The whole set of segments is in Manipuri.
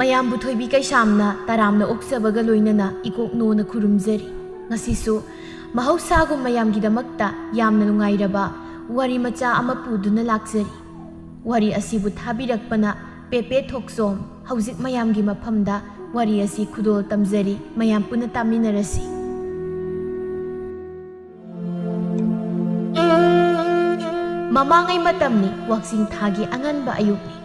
ꯃꯌꯥꯝꯕꯨ ꯊꯣꯏꯕꯤ ꯀꯩꯁꯥꯝꯅ ꯇꯔꯥꯝꯅ ꯑꯣꯛꯆꯕꯒ ꯂꯣꯏꯅꯅ ꯏꯀꯣꯛꯅꯣꯅ ꯈꯨꯔꯨꯝꯖꯔꯤ꯫ ꯉꯁꯤꯁꯨ ꯃꯍꯧꯁꯥꯒꯨꯝ ꯃꯌꯥꯝꯒꯤꯗꯃꯛꯇ ꯌꯥꯝꯅ ꯅꯨꯡꯉꯥꯏꯔꯕ ꯋꯥꯔꯤ ꯃꯆꯥ ꯑꯃ ꯄꯨꯗꯨꯅ ꯂꯥꯛꯆꯔꯤ꯫ ꯋꯥꯔꯤ ꯑꯁꯤꯕꯨ ꯊꯥꯕꯤꯔꯛꯄꯅ ꯄꯦꯄꯦ ꯊꯣꯛꯆꯣꯝ꯫ ꯍꯧꯖꯤꯛ ꯃꯌꯥꯝꯒꯤ ꯃꯐꯝꯗ ꯋꯥꯔꯤ ꯑꯁꯤ ꯈꯨꯗꯣꯜ ꯇꯝꯖꯔꯤ, ꯃꯌꯥꯝ ꯄꯨꯟꯅ ꯇꯥꯃꯤꯟꯅꯔꯁꯤ꯫ ꯃꯃꯥꯡꯉꯩ ꯃꯇꯝꯅꯤ, ꯋꯥꯛꯆꯤꯡ ꯊꯥꯒꯤ ꯑꯉꯟꯕ ꯑꯌꯨꯛꯅꯤ꯫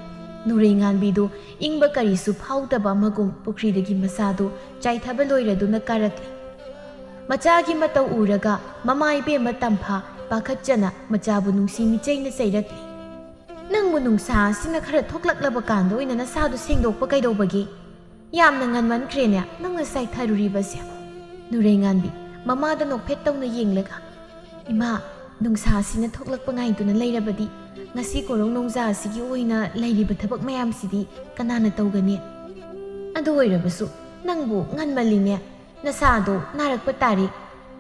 ꯅꯨꯔꯩꯉꯥꯟꯕꯤꯗꯨ ꯏꯪꯕ ꯀꯔꯤꯁꯨ ꯐꯥꯎꯗꯕ ꯑꯃꯒꯨꯝ ꯄꯨꯈ꯭ꯔꯤꯗꯒꯤ ꯃꯁꯥꯗꯨ ꯆꯥꯏꯊꯕ ꯂꯣꯏꯔꯗꯨꯅ ꯀꯥꯔꯛꯂꯤ꯫ ꯃꯆꯥꯒꯤ ꯃꯇꯧ ꯎꯔꯒ ꯃꯃꯥ ꯏꯕꯦꯝꯃ ꯇꯝꯐꯥ ꯄꯥꯈꯠꯆꯅ ꯃꯆꯥꯕꯨ ꯅꯨꯡꯁꯤ ꯃꯤꯆꯩꯅ ꯆꯩꯔꯛꯂꯤ꯫ ꯅꯪꯕꯨ ꯅꯨꯡꯁꯥ ꯑꯁꯤꯅ ꯈꯔ ꯊꯣꯛꯂꯛꯂꯕ ꯀꯥꯟꯗ ꯑꯣꯏꯅ ꯅꯁꯥꯗꯨ ꯁꯦꯡꯗꯣꯛꯄ ꯀꯩꯗꯧꯕꯒꯦ? ꯌꯥꯝꯅ ꯉꯟꯃꯟꯈ꯭ꯔꯦꯅꯦ ꯅꯪꯅ ꯆꯥꯏꯊꯔꯨꯔꯤꯕꯁꯦ꯫ ꯅꯨꯔꯩꯉꯥꯟꯕꯤ ꯃꯃꯥꯗ ꯅꯣꯛꯐꯦꯠ ꯇꯧꯅ ꯌꯦꯡꯂꯒ, ꯏꯃꯥ, ꯅꯨꯡꯁꯥ ꯑꯁꯤꯅ ꯊꯣꯛꯂꯛꯄ ꯉꯥꯏꯗꯨꯅ ꯂꯩꯔꯕꯗꯤ ꯉꯁꯤ ꯀꯣꯔꯧ ꯅꯣꯡꯖꯥ ꯑꯁꯤꯒꯤ ꯑꯣꯏꯅ ꯂꯩꯔꯤꯕ ꯊꯕꯛ ꯃꯌꯥꯝꯁꯤꯗꯤ ꯀꯅꯥꯅ ꯇꯧꯒꯅꯤ? ꯑꯗꯨ ꯑꯣꯏꯔꯕꯁꯨ ꯅꯪꯕꯨ ꯉꯟꯃꯜꯂꯤꯅꯦ, ꯅꯁꯥꯗꯣ ꯅꯥꯔꯛꯄ ꯇꯥꯔꯦ꯫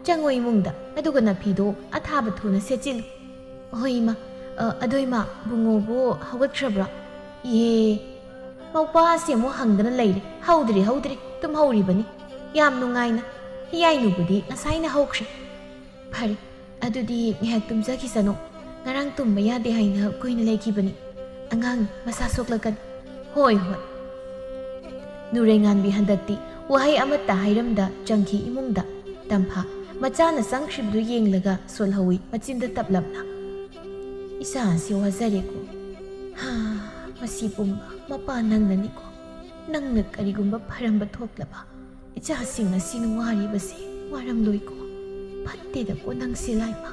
ꯆꯪꯉꯣ ꯏꯃꯨꯡꯗ, ꯑꯗꯨꯒ ꯅꯐꯤꯗꯣ ꯑꯊꯥꯕ ꯊꯨꯅ ꯁꯦꯠꯆꯤꯜꯂꯨ꯫ ꯍꯣꯏ ꯏꯃꯥ꯫ ꯑꯗꯣ ꯏꯃꯥ, ꯕꯨꯡꯉꯣꯕꯨ ꯍꯧꯒꯠꯈ꯭ꯔꯕ꯭ꯔꯣ? ꯏꯍꯦ, ꯃꯧꯄꯥꯁꯦ ꯑꯃꯨꯛ ꯍꯪꯗꯅ ꯂꯩꯔꯦ꯫ ꯍꯧꯗ꯭ꯔꯤ, ꯇꯨꯝꯍꯧꯔꯤꯕꯅꯤ ꯌꯥꯝ ꯅꯨꯡꯉꯥꯏꯅ꯫ ꯌꯥꯏꯅꯨꯕꯨꯗꯤ ꯉꯁꯥꯏꯅ ꯍꯧꯈ꯭ꯔꯦ꯫ ꯐꯔꯦ, ꯑꯗꯨꯗꯤ ꯉꯥꯏꯍꯥꯛ ꯇꯨꯝꯖꯈꯤꯁꯅꯨ꯫ ꯉꯔꯥꯡ ꯇꯨꯝꯕ ꯌꯥꯗꯦ ꯍꯥꯏꯅ ꯀꯨꯏꯅ ꯂꯩꯈꯤꯕꯅꯤ, ꯑꯉꯥꯡ ꯃꯁꯥ ꯁꯣꯛꯂꯛꯀꯅꯤ꯫ ꯍꯣꯏ꯫ ꯅꯨꯔꯩꯉꯥꯟꯕꯤ ꯍꯟꯗꯛꯇꯤ ꯋꯥꯍꯩ ꯑꯃꯠꯇ ꯍꯥꯏꯔꯝꯗ ꯆꯪꯈꯤ ꯏꯃꯨꯡꯗ꯫ ꯇꯝꯐꯥ ꯃꯆꯥꯅ ꯆꯪꯈ꯭ꯔꯤꯕꯗꯨ ꯌꯦꯡꯂꯒ ꯁꯣꯜꯍꯧꯏ ꯃꯆꯤꯟꯗ ꯇꯞꯂꯞꯅ꯫ ꯏꯆꯥꯁꯤ ꯋꯥꯖꯔꯦꯀꯣ꯫ ꯃꯁꯤ ꯄꯨꯝꯕ ꯃꯄꯥ ꯅꯪꯅꯅꯤꯀꯣ꯫ ꯅꯪꯅ ꯀꯔꯤꯒꯨꯝꯕ ꯐꯔꯝꯕ ꯊꯣꯛꯂꯕ ꯏꯆꯥꯁꯤꯡ ꯑꯁꯤꯅ ꯋꯥꯔꯤꯕꯁꯦ ꯋꯥꯔꯝꯂꯣꯏꯀꯣ꯫ ꯐꯠꯇꯦꯗꯀꯣ ꯅꯪꯁꯦ ꯂꯥꯏꯃ꯫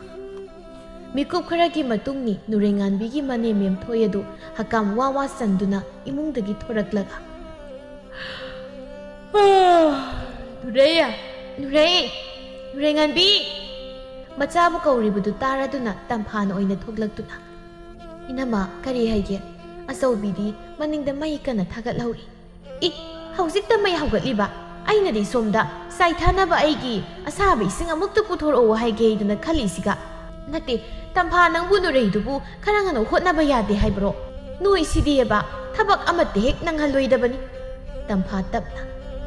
ꯃꯤꯀꯨꯞ ꯈꯔꯒꯤ ꯃꯇꯨꯡꯅꯤ ꯅꯨꯔꯩꯉꯥꯟꯕꯤꯒꯤ ꯃꯅꯦ ꯃꯦꯝꯊꯣꯏ ꯑꯗꯨ ꯍꯀꯥꯝ ꯋꯥ ꯆꯟꯗꯨꯅ ꯏꯃꯨꯡꯗꯒꯤ ꯊꯣꯔꯛꯂꯒ, ꯅꯨꯔꯩꯉꯥꯟꯕꯤ ꯃꯆꯥꯕꯨ ꯀꯧꯔꯤꯕꯗꯨ ꯇꯥꯔꯗꯨꯅ ꯇꯝꯐꯥꯅ ꯑꯣꯏꯅ ꯊꯣꯛꯂꯛꯇꯨꯅ, ꯏꯅꯝꯃ ꯀꯔꯤ ꯍꯥꯏꯒꯦ? ꯑꯆꯧꯕꯤꯗꯤ ꯃꯅꯤꯡꯗ ꯃꯩ ꯀꯟꯅ ꯊꯥꯒꯠꯍꯧꯔꯤ꯫ ꯍꯧꯖꯤꯛꯇ ꯃꯩ ꯍꯧꯒꯠꯂꯤꯕ? ꯑꯩꯅꯗꯤ ꯁꯣꯝꯗ ꯆꯥꯏꯊꯅꯕ ꯑꯩꯒꯤ ꯑꯁꯥꯕ ꯏꯁꯤꯡ ꯑꯃꯨꯛꯇ ꯄꯨꯊꯣꯔꯛꯑꯣ ꯍꯥꯏꯒꯦ ꯍꯥꯏꯗꯨꯅ ꯈꯜꯂꯤꯁꯤꯒ꯫ ꯅꯠꯇꯦ, ꯇꯝꯐꯥ ꯅꯪꯕꯨ ꯅꯨꯔꯩꯗꯨꯕꯨ ꯈꯔ ꯉꯟꯅ ꯍꯣꯠꯅꯕ ꯌꯥꯗꯦ ꯍꯥꯏꯕ꯭ꯔꯣ? ꯅꯣꯏꯁꯤꯗꯤꯕ ꯊꯕꯛ ꯑꯃꯠꯇ ꯍꯦꯛ ꯅꯪꯍꯜꯂꯣꯏꯗꯕꯅꯤ꯫ ꯇꯝꯐꯥ ꯇꯞꯅ,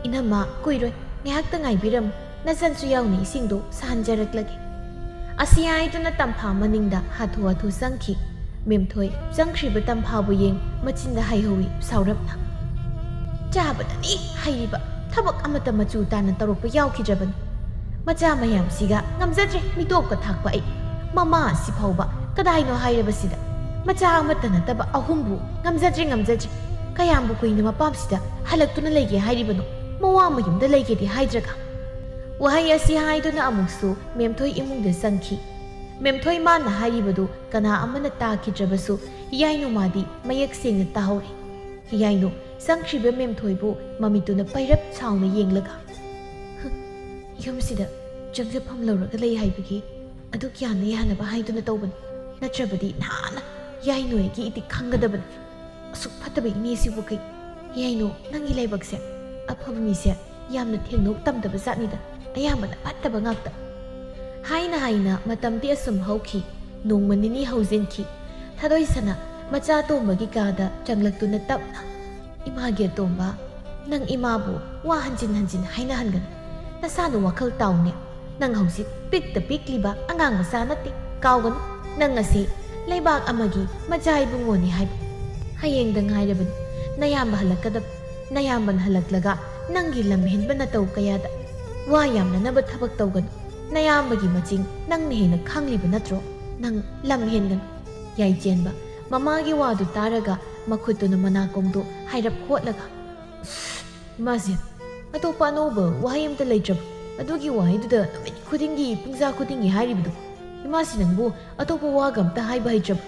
ꯏꯅꯝꯃ ꯀꯨꯏꯔꯣꯏ, ꯉꯥꯏꯍꯥꯛꯇ ꯉꯥꯏꯕꯤꯔꯝꯃꯨ, ꯅꯆꯟꯁꯨ ꯌꯥꯎꯅ ꯏꯁꯤꯡꯗꯣ ꯁꯥꯍꯟꯖꯔꯛꯂꯒꯦ꯫ ꯑꯁꯤ ꯍꯥꯏꯗꯨꯅ ꯇꯝꯐꯥ ꯃꯅꯤꯡꯗ ꯍꯥꯊꯨ ꯍꯥꯊꯨ ꯆꯪꯈꯤ꯫ ꯃꯦꯝꯊꯣꯏ ꯆꯪꯈ꯭ꯔꯤꯕ ꯇꯝꯐꯥꯕꯨ ꯌꯦꯡ ꯃꯆꯤꯟꯗ ꯍꯥꯏꯍꯧꯏ ꯁꯥꯎꯔꯞꯅ, ꯆꯥꯕꯗꯅꯤ ꯍꯩꯔꯤꯕ, ꯊꯕꯛ ꯑꯃꯠꯇ ꯃꯆꯨ ꯇꯥꯅ ꯇꯧꯔꯛꯄ ꯌꯥꯎꯈꯤꯗ꯭ꯔꯕꯅꯤ꯫ ꯃꯆꯥ ꯃꯌꯥꯝꯁꯤꯒ ꯉꯝꯖꯗ꯭ꯔꯦ ꯃꯤꯇꯣꯞꯀ ꯊꯥꯛꯄ ꯑꯩ꯫ ꯃꯃꯥ ꯑꯁꯤ ꯐꯥꯎꯕ ꯀꯗꯥꯏꯅꯣ ꯍꯥꯏꯔꯕꯁꯤꯗ ꯃꯆꯥ ꯑꯃꯠꯇ ꯅꯠꯇꯕ ꯑꯍꯨꯝꯕꯨ ꯉꯝꯖꯗ꯭ꯔꯦ꯫ ꯀꯌꯥꯝꯕꯨ ꯀꯨꯏꯅ ꯃꯄꯥꯝꯁꯤꯗ ꯍꯜꯂꯛꯇꯨꯅ ꯂꯩꯒꯦ ꯍꯥꯏꯔꯤꯕꯅꯣ? ꯃꯋꯥ ꯃꯌꯨꯝꯗ ꯂꯩꯒꯦꯗꯤ ꯍꯥꯏꯗ꯭ꯔꯒ? ꯋꯥꯍꯩ ꯑꯁꯤ ꯍꯥꯏꯗꯨꯅ ꯑꯃꯨꯛꯁꯨ ꯃꯦꯝꯊꯣꯏ ꯏꯃꯨꯡꯗ ꯆꯪꯈꯤ꯫ ꯃꯦꯝꯊꯣꯏ ꯃꯥꯅ ꯍꯥꯏꯔꯤꯕꯗꯨ ꯀꯅꯥ ꯑꯃꯅ ꯇꯥꯈꯤꯗ꯭ꯔꯕꯁꯨ ꯍꯤꯌꯥꯏꯅꯨꯃꯥꯗꯤ ꯃꯌꯦꯛ ꯁꯦꯡꯅ ꯇꯥꯍꯧꯔꯤ꯫ ꯍꯤꯌꯥꯏꯅꯨ ꯆꯪꯈ꯭ꯔꯤꯕ ꯃꯦꯝꯊꯣꯏꯕꯨ ꯃꯃꯤꯠꯇꯨꯅ ꯄꯩꯔꯞ ꯁꯥꯎꯅ ꯌꯦꯡꯂꯒ, ꯌꯨꯝꯁꯤꯗ ꯆꯪꯖꯐꯝ ꯂꯧꯔꯒ ꯂꯩ ꯍꯥꯏꯕꯒꯤ ꯑꯗꯨ ꯌꯥꯅꯕ ꯍꯥꯏꯗꯨꯅ ꯇꯧꯕꯅꯤ, ꯅꯠꯇ꯭ꯔꯕꯗꯤ ꯅꯍꯥꯟꯅ ꯍꯤꯌꯥꯏꯅꯨꯒꯤ ꯏꯇꯤꯛ ꯈꯪꯒꯗꯕꯅꯤ꯫ ꯑꯁꯨꯛ ꯐꯠꯇꯕ ꯏꯅꯦꯁꯤꯕꯨ ꯀꯩ? ꯍꯤꯌꯥꯏꯅꯨ, ꯅꯪꯒꯤ ꯂꯥꯏꯕꯛꯁꯦ ꯑꯐꯕ ꯃꯤꯁꯦ ꯌꯥꯝꯅ ꯊꯦꯡꯅꯧ ꯇꯝꯗꯕ ꯖꯥꯠꯅꯤꯗ, ꯑꯌꯥꯝꯕꯅ ꯐꯠꯇꯕ ꯉꯥꯛꯇ꯫ ꯍꯥꯏꯅ ꯑꯃꯇꯝꯗꯤ ꯑꯁꯨꯝ ꯍꯧꯈꯤ꯫ ꯅꯣꯡꯃ ꯅꯤꯅꯤ ꯍꯧꯖꯤꯟꯈꯤ꯫ ꯊꯥꯗꯣꯏꯁꯅ ꯃꯆꯥ ꯇꯣꯝꯕꯒꯤ ꯀꯥꯗ ꯆꯪꯂꯛꯇꯨꯅ ꯇꯞꯅ, ꯏꯃꯥꯒꯤ ꯑꯇꯣꯝꯕ, ꯅꯪ ꯏꯃꯥꯕꯨ ꯋꯥ ꯍꯟꯖꯤꯟ ꯍꯥꯏꯅꯍꯟꯒꯅꯨ꯫ ꯅꯁꯥꯅ ꯋꯥꯈꯜ ꯇꯥꯎꯅꯦ꯫ ꯅꯪ ꯍꯧꯖꯤꯛ ꯄꯤꯛꯇ ꯄꯤꯛꯂꯤꯕ ꯑꯉꯥꯡ ꯃꯆꯥ ꯅꯠꯇꯦ, ꯀꯥꯎꯒꯅꯨ꯫ ꯅꯪ ꯉꯁꯤ ꯂꯩꯕꯥꯛ ꯑꯃꯒꯤ ꯃꯆꯥ ꯏꯕꯨꯡꯉꯣꯅꯤ ꯍꯥꯏꯕ꯫ ꯍꯌꯦꯡꯗ ꯉꯥꯏꯔꯕꯅꯤ ꯅꯌꯥꯝꯕ ꯍꯜꯂꯛꯀꯗꯕ꯫ ꯅꯌꯥꯝꯕꯅ ꯍꯜꯂꯛꯂꯒ ꯅꯪꯒꯤ ꯂꯝ ꯍꯦꯟꯕ ꯅꯇꯧ ꯀꯌꯥꯗ ꯋꯥ ꯌꯥꯝꯅꯅꯕ ꯊꯕꯛ ꯇꯧꯒꯅꯨ꯫ ꯅꯌꯥꯝꯕꯒꯤ ꯃꯆꯤꯡ ꯅꯪꯅ ꯍꯦꯟꯅ ꯈꯪꯂꯤꯕ ꯅꯠꯇ꯭ꯔꯣ? ꯅꯪ ꯂꯝ ꯍꯦꯟꯒꯅꯨ꯫ ꯌꯥꯏꯆꯦꯟꯕ ꯃꯃꯥꯒꯤ ꯋꯥꯗꯨ ꯇꯥꯔꯒ ꯃꯈꯨꯠꯇꯨꯅ ꯃꯅꯥꯀꯣꯡꯗꯨ ꯍꯥꯏꯔꯞ ꯍꯣꯠꯂꯒ, ꯏꯃꯥꯁꯦ, ꯑꯇꯣꯞꯄ ꯑꯅꯧꯕ ꯋꯥꯍꯩ ꯑꯃꯇ ꯂꯩꯇ꯭ꯔꯕ? ꯑꯗꯨꯒꯤ ꯋꯥꯍꯩꯗꯨꯗ ꯅꯨꯃꯤꯠ ꯈꯨꯗꯤꯡꯒꯤ ꯄꯨꯡꯖꯥ ꯈꯨꯗꯤꯡꯒꯤ ꯍꯥꯏꯔꯤꯕꯗꯣ? ꯏꯃꯥꯁꯤ ꯅꯪꯕꯨ ꯑꯇꯣꯞꯄ ꯋꯥꯒ ꯑꯝꯇ ꯍꯥꯏꯕ ꯍꯩꯇ꯭ꯔꯕ?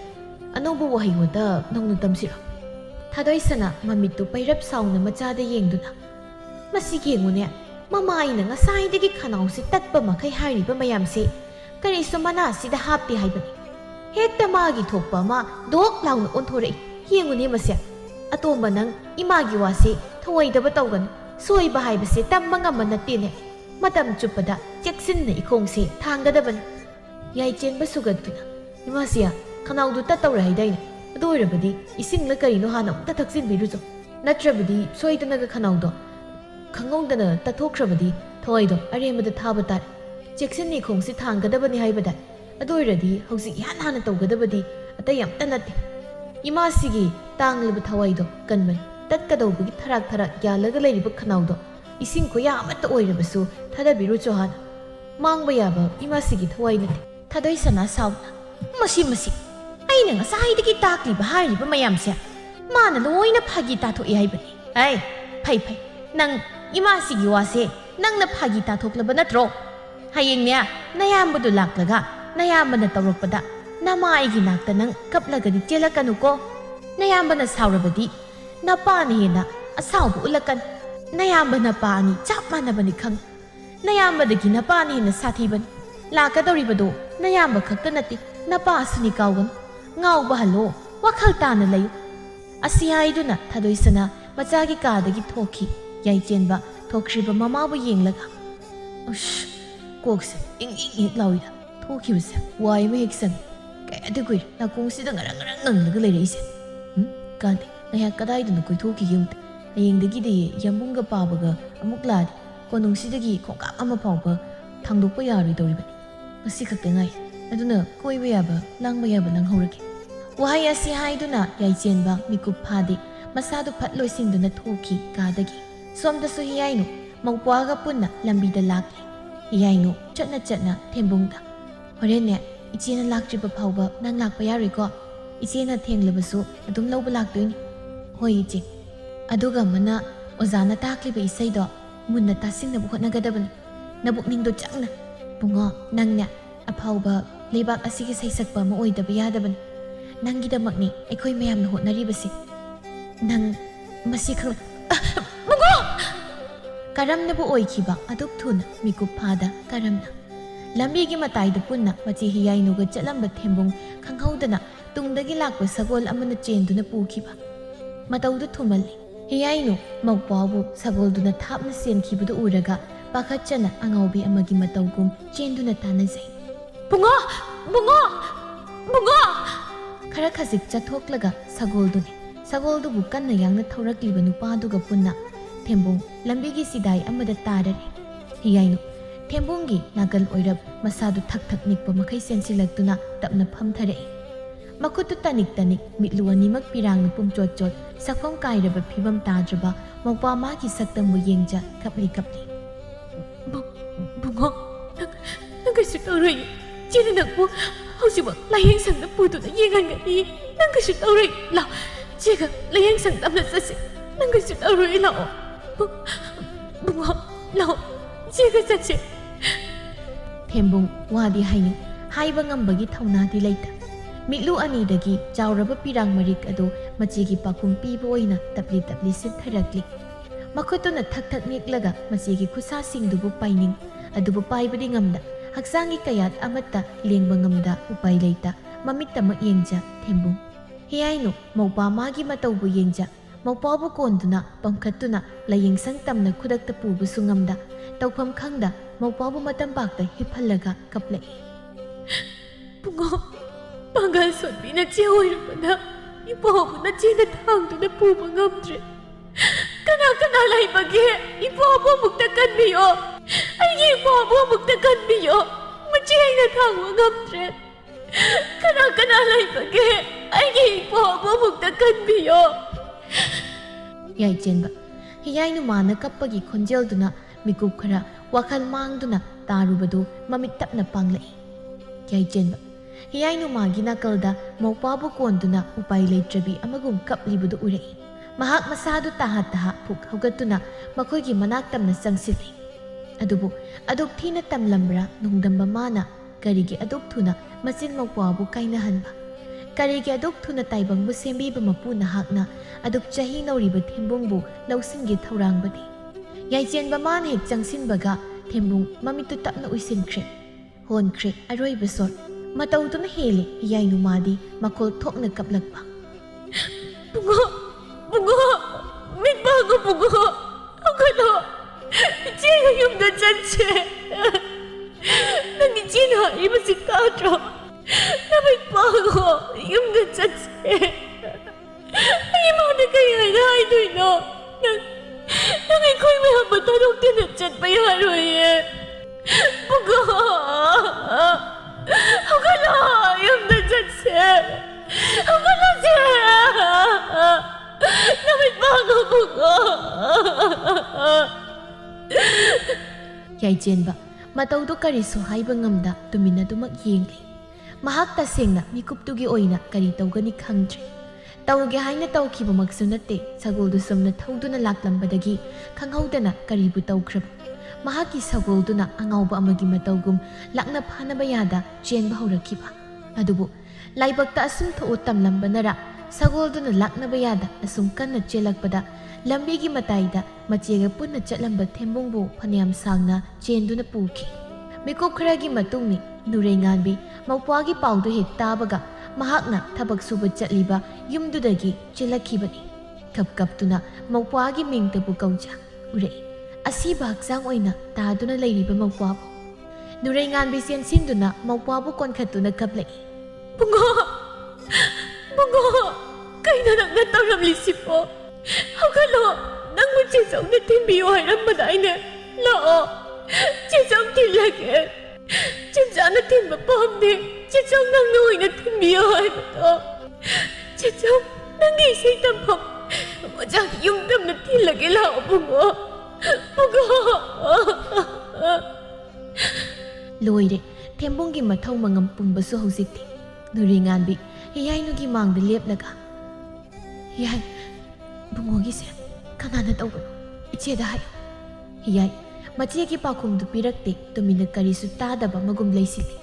ꯑꯅꯧꯕ ꯋꯥꯍꯩ ꯋꯥꯇ ꯅꯧꯅ ꯇꯝꯁꯤꯔꯣ? ꯊꯥꯗꯣꯏꯁꯅ ꯃꯃꯤꯠꯇꯨ ꯄꯩꯔꯞ ꯁꯥꯎꯅ ꯃꯆꯥꯗ ꯌꯦꯡꯗꯨꯅ, ꯃꯁꯤ ꯌꯦꯡꯉꯨꯅꯦ, ꯃꯃꯥ ꯑꯩꯅ ꯉꯁꯥꯏꯗꯒꯤ ꯈꯅꯥꯎꯁꯤ ꯇꯠꯄ ꯃꯈꯩ ꯍꯥꯏꯔꯤꯕ ꯃꯌꯥꯝꯁꯦ ꯀꯔꯤꯁꯨ ꯃꯅꯥꯁꯤꯗ ꯍꯥꯞꯇꯦ ꯍꯥꯏꯕꯅꯤ꯫ ꯍꯦꯛꯇ ꯃꯥꯒꯤ ꯊꯣꯛꯄ ꯑꯃ ꯗꯣꯛ ꯂꯥꯎꯅ ꯑꯣꯟꯊꯣꯔꯛꯏ꯫ ꯌꯦꯡꯉꯨꯅꯦ ꯃꯁꯦ꯫ ꯑꯇꯣꯝꯕ, ꯅꯪ ꯏꯃꯥꯒꯤ ꯋꯥꯁꯦ ꯊꯧꯑꯣꯏꯗꯕ ꯇꯧꯒꯅꯨ꯫ ꯁꯣꯏꯕ ꯍꯥꯏꯕꯁꯦ ꯇꯝꯕ ꯉꯝꯕ ꯅꯠꯇꯦꯅꯦ꯫ matam chuppada cheksinna ikhongse thanggadabani yai chenba sugattuna imasiya khanaudu tatawra haidaina adu oirabadi isingla karino hana ta thaksin birujo natrabadi soidanaga khanaudo khangongdana tathokhrabadi thoido aremada thaba tar cheksinni khongsi thanggadabani haibada adu oiradi hausi yan hana tawgadabadi atay amta natte imasigi tanglaba thawaido kanbani tatkadawbagi tharak tharak yalaga leiriba khanaudo ising ko ya amata oirabasu thadabiru chohana mangba yaba imasigi thawai natte thadoi sana sauna masi aina ngasai takliba hariba mayamse mana loina phagi tathoi haibani ai phai nang imasigi wase nangna phagi tathoklaba natro hayengnya nayambadu laklaga nayambana tawrakpada namaigi nakta nang kaplagadi chelakanuko nayambana saurabadi napani hena asaubu ulakan nayambana pani chapmanabani khang nayambadagi napani hena sathibani lakadoribado nayamba khakta nati napa asuni kawgan ngauba halo wakhal tana layu asi haiduna thadoisana machagi kadagi thoki yai chenba thokriba mamabu yenglaga ush kokse ing lawida thoki bise wai me heksan kayade koi na kongsi da ngarang nganglaga lereise kande naya kadai duna koi thoki yumte ayengdagi de yambunga pabaga amuk ladi konungsidagi khongkap ama phawba thangdokpa yari doribani asi khakte ngai aduna koiba yaba langba yaba langhorake wahai asi haiduna yai chenba mikup phade masadu phatloi singduna thoki kadagi somda su hiyainu mawpaga punna lambida lakli hiyainu chatna thembungda horene ichena laktriba phawba nang lakpa yariko ichena thenglabasu adum lawba laktoini hoi ichi aduga mana ozana takliba isaido munna tasingna bu hotnagadabani nabukningdo changna bungo nangnya aphawba lebak asigi saisakpa ma oidaba yadabani nanggidamakni aikoi mayamna hotnaribasi nang masi khang bungo karamnabu oikiba aduk thuna mikup phada karamna lambigi mataida punna machi hiyainuga chalamba thembung khanghaudana tungdagi lakpa sagol amana chenduna pukiba mataudu thumalli hiyainu mawpabu sagolduna thapna senkibudu uraga pakhachana angaubi amagi matawgum chenduna tanazai bungo khara khasik chathoklaga sagoldubu kanna yangna thaurakliba nupaduga punna thembung lambigi sidai amada tarare hiyainu thembunggi nagal oirab masadu thak nikpa makai sensilaktuna tapna phamthare makutu tanik mitlu animak pirangna pumchot sakfam kairaba phibam tadraba mawpa magi saktambu yengja kapli bungo nangkasu tawrai chena nakbu hausiba layeng sangna puduna yengangani nangkasu tawrai la chega layeng sang tamna sase nangkasu tawrai la bungo la chega sase thembung wadi haini haiba ngambagi thaunadi leita mitlu anidagi chawraba pirang marik ado machigi pakum pibo oina tapli sintharakli makotuna thak niklaga machigi khusa singdubu paining adubu paibadi ngamda haksangi kayat amatta lengba ngamda upai leita mamitta mak yengja thembung hiyainu mawpa magi matawbu yengja mawpabu konduna pamkhatuna layeng sang tamna khudakta pubu sungamda tawpham khangda mawpabu matam bakta hiphallaga kaplai bungo pangal sotbina che oirupana ipobu chena thangduna puba ngamdre kana laibage ipobu mukta kanbiyo aigi ipobu mukta kanbiyo mache aina thangwa ngamdre kana laibage aigi ipobu mukta kanbiyo yai chenba hiyainu mana kappagi khonjelduna mikup khara wakhal mangduna tarubadu mamit tapna panglai yai chenba hiyainu magi nakalda mawpabu konduna upai leitrabi amagum kaplibudu urei mahak masadu taha phuk haugatuna makoigi manak tamna sangsilai adubu aduk thina tamlambra nungdamba mana karigi aduk thuna machin mawpabu kainahanba karigi aduk thuna taibangbu sembiba mapuna hakna aduk chahi nauriba thembungbu lausingi thaurangbadi yai chenba man hek changsinbaga thembung mamitu tapna uisinkhre honkre aroiba sor matawduna hele yainu madi makol thokna kaplakpa bungo mitbago bungo agalo chega yumda ꯆꯠꯁꯦ ꯅꯪꯒꯤ ꯆꯦꯅ ꯍꯥꯏꯔꯤꯕꯁꯤ ꯇꯥꯗ꯭ꯔꯣ ꯅꯃꯤꯠ ꯄꯥꯡꯉꯣ ꯌꯨꯝꯗ ꯆꯠꯁꯦ ꯑꯩ ꯏꯃꯥꯅ ꯀꯩ ꯍꯥꯏꯅ ꯍꯥꯏꯗꯣꯏꯅꯣ ꯅꯪ ꯑꯩꯈꯣꯏ ꯃꯌꯥꯝꯕꯨ ꯊꯥꯗꯣꯛꯇꯅ ꯆꯠꯄ ꯌꯥꯔꯣꯏꯌꯦ ꯄꯨꯡꯉꯣ ꯍꯧꯒꯠꯂꯣ ꯌꯨꯝꯗ ꯆꯠꯁꯦ ꯍꯧꯒꯠꯂꯁꯦ ꯅꯃꯤꯠ ꯄꯥꯡꯉꯣ ꯄꯨꯡꯉꯣ ꯌꯥꯏꯆꯦꯟꯕ ꯃꯇꯧꯗꯨ ꯀꯔꯤꯁꯨ ꯍꯥꯏꯕ ꯉꯝꯗ ꯇꯨꯃꯤꯟꯅ ꯑꯗꯨꯃꯛ ꯌꯦꯡꯂꯤ ꯃꯍꯥꯛ ꯇꯁꯦꯡꯅ ꯃꯤꯀꯨꯞꯇꯨꯒꯤ ꯑꯣꯏꯅ ꯀꯔꯤ ꯇꯧꯒꯅꯤ ꯈꯪꯗ꯭ꯔꯦ ꯇꯧꯒꯦ ꯍꯥꯏꯅ ꯇꯧꯈꯤꯕꯃꯛꯁꯨ ꯅꯠꯇꯦ ꯁꯒꯣꯜꯗꯨ ꯁꯨꯝꯅ ꯊꯧꯗꯨꯅ ꯂꯥꯛꯂꯝꯕꯗꯒꯤ ꯈꯪꯍꯧꯗꯅ ꯀꯔꯤꯕꯨ ꯇꯧꯈ꯭ꯔꯕ ꯃꯍꯥꯛꯀꯤ ꯁꯒꯣꯜꯗꯨꯅ ꯑꯉꯥꯎꯕ ꯑꯃꯒꯤ ꯃꯇꯧꯒꯨꯝ ꯂꯥꯛꯅ ꯐꯥꯅꯕ ꯌꯥꯗ ꯆꯦꯟꯕ ꯍꯧꯔꯛꯈꯤꯕ ꯑꯗꯨꯕꯨ ꯂꯥꯏꯕꯛꯇ ꯑꯁꯨꯝ ꯊꯣꯛꯎ ꯇꯝꯂꯝꯕꯅꯔ ꯁꯒꯣꯜꯗꯨꯅ ꯂꯥꯛꯅꯕ ꯌꯥꯗ ꯑꯁꯨꯝ ꯀꯟꯅ ꯆꯦꯜꯂꯛꯄꯗ ꯂꯝꯕꯤꯒꯤ ꯃꯇꯥꯏꯗ ꯃꯆꯦꯒ ꯄꯨꯟꯅ ꯆꯠꯂꯝꯕ ꯊꯦꯝꯕꯨꯡꯕꯨ ꯐꯅꯌꯥꯝ ꯁꯥꯡꯅ ꯆꯦꯟꯗꯨꯅ ꯄꯨꯈꯤ ꯃꯤꯀꯨꯞ ꯈꯔꯒꯤ ꯃꯇꯨꯡꯅꯤ ꯅꯨꯔꯩꯉꯥꯟꯕꯤ ꯃꯧꯄ꯭ꯋꯥꯒꯤ ꯄꯥꯎꯗꯨ ꯍꯦꯛ ꯇꯥꯕꯒ ꯃꯍꯥꯛꯅ ꯊꯕꯛ ꯁꯨꯕ ꯆꯠꯂꯤꯕ ꯌꯨꯝꯗꯨꯗꯒꯤ ꯆꯦꯜꯂꯛꯈꯤꯕꯅꯤ ꯀꯞꯇꯨꯅ ꯃꯧꯄ꯭ꯋꯥꯒꯤ ꯃꯤꯡꯇꯕꯨ ꯀꯧꯖ ꯎꯔꯛꯏ ꯑꯁꯤꯕ ꯍꯛꯆꯥꯡ ꯑꯣꯏꯅ ꯇꯥꯗꯨꯅ ꯂꯩꯔꯤꯕ ꯃꯧꯄ꯭ꯋꯥꯕꯨ ꯅꯨꯔꯩꯉꯥꯟꯕꯤ ꯆꯦꯟꯁꯤꯟꯗꯨꯅ ꯃꯧꯄ꯭ꯋꯥꯕꯨ ꯀꯣꯟꯈꯠꯇꯨꯅ ꯀꯞꯂꯛꯏ ꯄꯨꯡꯉꯣ ꯀꯩꯅꯣ ꯅꯪꯅ ꯇꯧꯔꯝꯂꯤꯁꯤꯕꯣ ꯍꯧꯒꯠꯂꯣ ꯅꯪꯕꯨ ꯆꯦꯆꯧꯅ ꯊꯤꯟꯕꯤꯌꯨ ꯍꯥꯏꯔꯝꯕꯗꯥꯏꯅꯦ ꯂꯥꯛꯑꯣ ꯆꯦꯆꯧ ꯊꯤꯜꯂꯒꯦ ꯆꯦꯆꯥꯅ ꯊꯤꯟꯕ ꯄꯥꯝꯗꯦ ꯆꯦꯆꯧ ꯅꯪꯅ ꯑꯣꯏꯅ ꯊꯤꯟꯕꯤꯌꯨ ꯍꯥꯏꯕꯗꯣ ꯆꯦꯆꯧ ꯅꯪꯒꯤ ꯏꯁꯩ ꯇꯝꯐꯝ ꯑꯣꯖꯥꯒꯤ ꯌꯨꯝ ꯇꯝꯅ ꯊꯤꯜꯂꯒꯦ ꯂꯥꯛꯑꯣ ꯄꯨꯡꯉꯣ ꯂꯣꯏꯔꯦ ꯊꯦꯝꯕꯨꯡꯒꯤ ꯃꯊꯧ ꯃꯉꯝ ꯄꯨꯝꯕꯁꯨ ꯍꯧꯖꯤꯛꯇꯤ ꯅꯨꯔꯩꯉꯥꯟꯕꯤ ꯍꯤꯌꯥꯏꯅꯨꯒꯤ ꯃꯥꯡꯗ ꯂꯦꯞꯂꯒ ꯍꯤꯌꯥꯏ ꯕꯨꯡꯉꯣꯒꯤꯁꯦ ꯀꯅꯥꯅ ꯇꯧꯕꯅꯣ ꯏꯆꯦꯗ ꯍꯥꯏꯌꯨ ꯍꯤꯌꯥꯏ ꯃꯆꯦꯒꯤ ꯄꯥꯎꯈꯨꯝꯗꯨ ꯄꯤꯔꯛꯇꯦ ꯇꯨꯃꯤꯟꯅ ꯀꯔꯤꯁꯨ ꯇꯥꯗꯕ ꯃꯒꯨꯝ ꯂꯩꯁꯤꯜꯂꯤ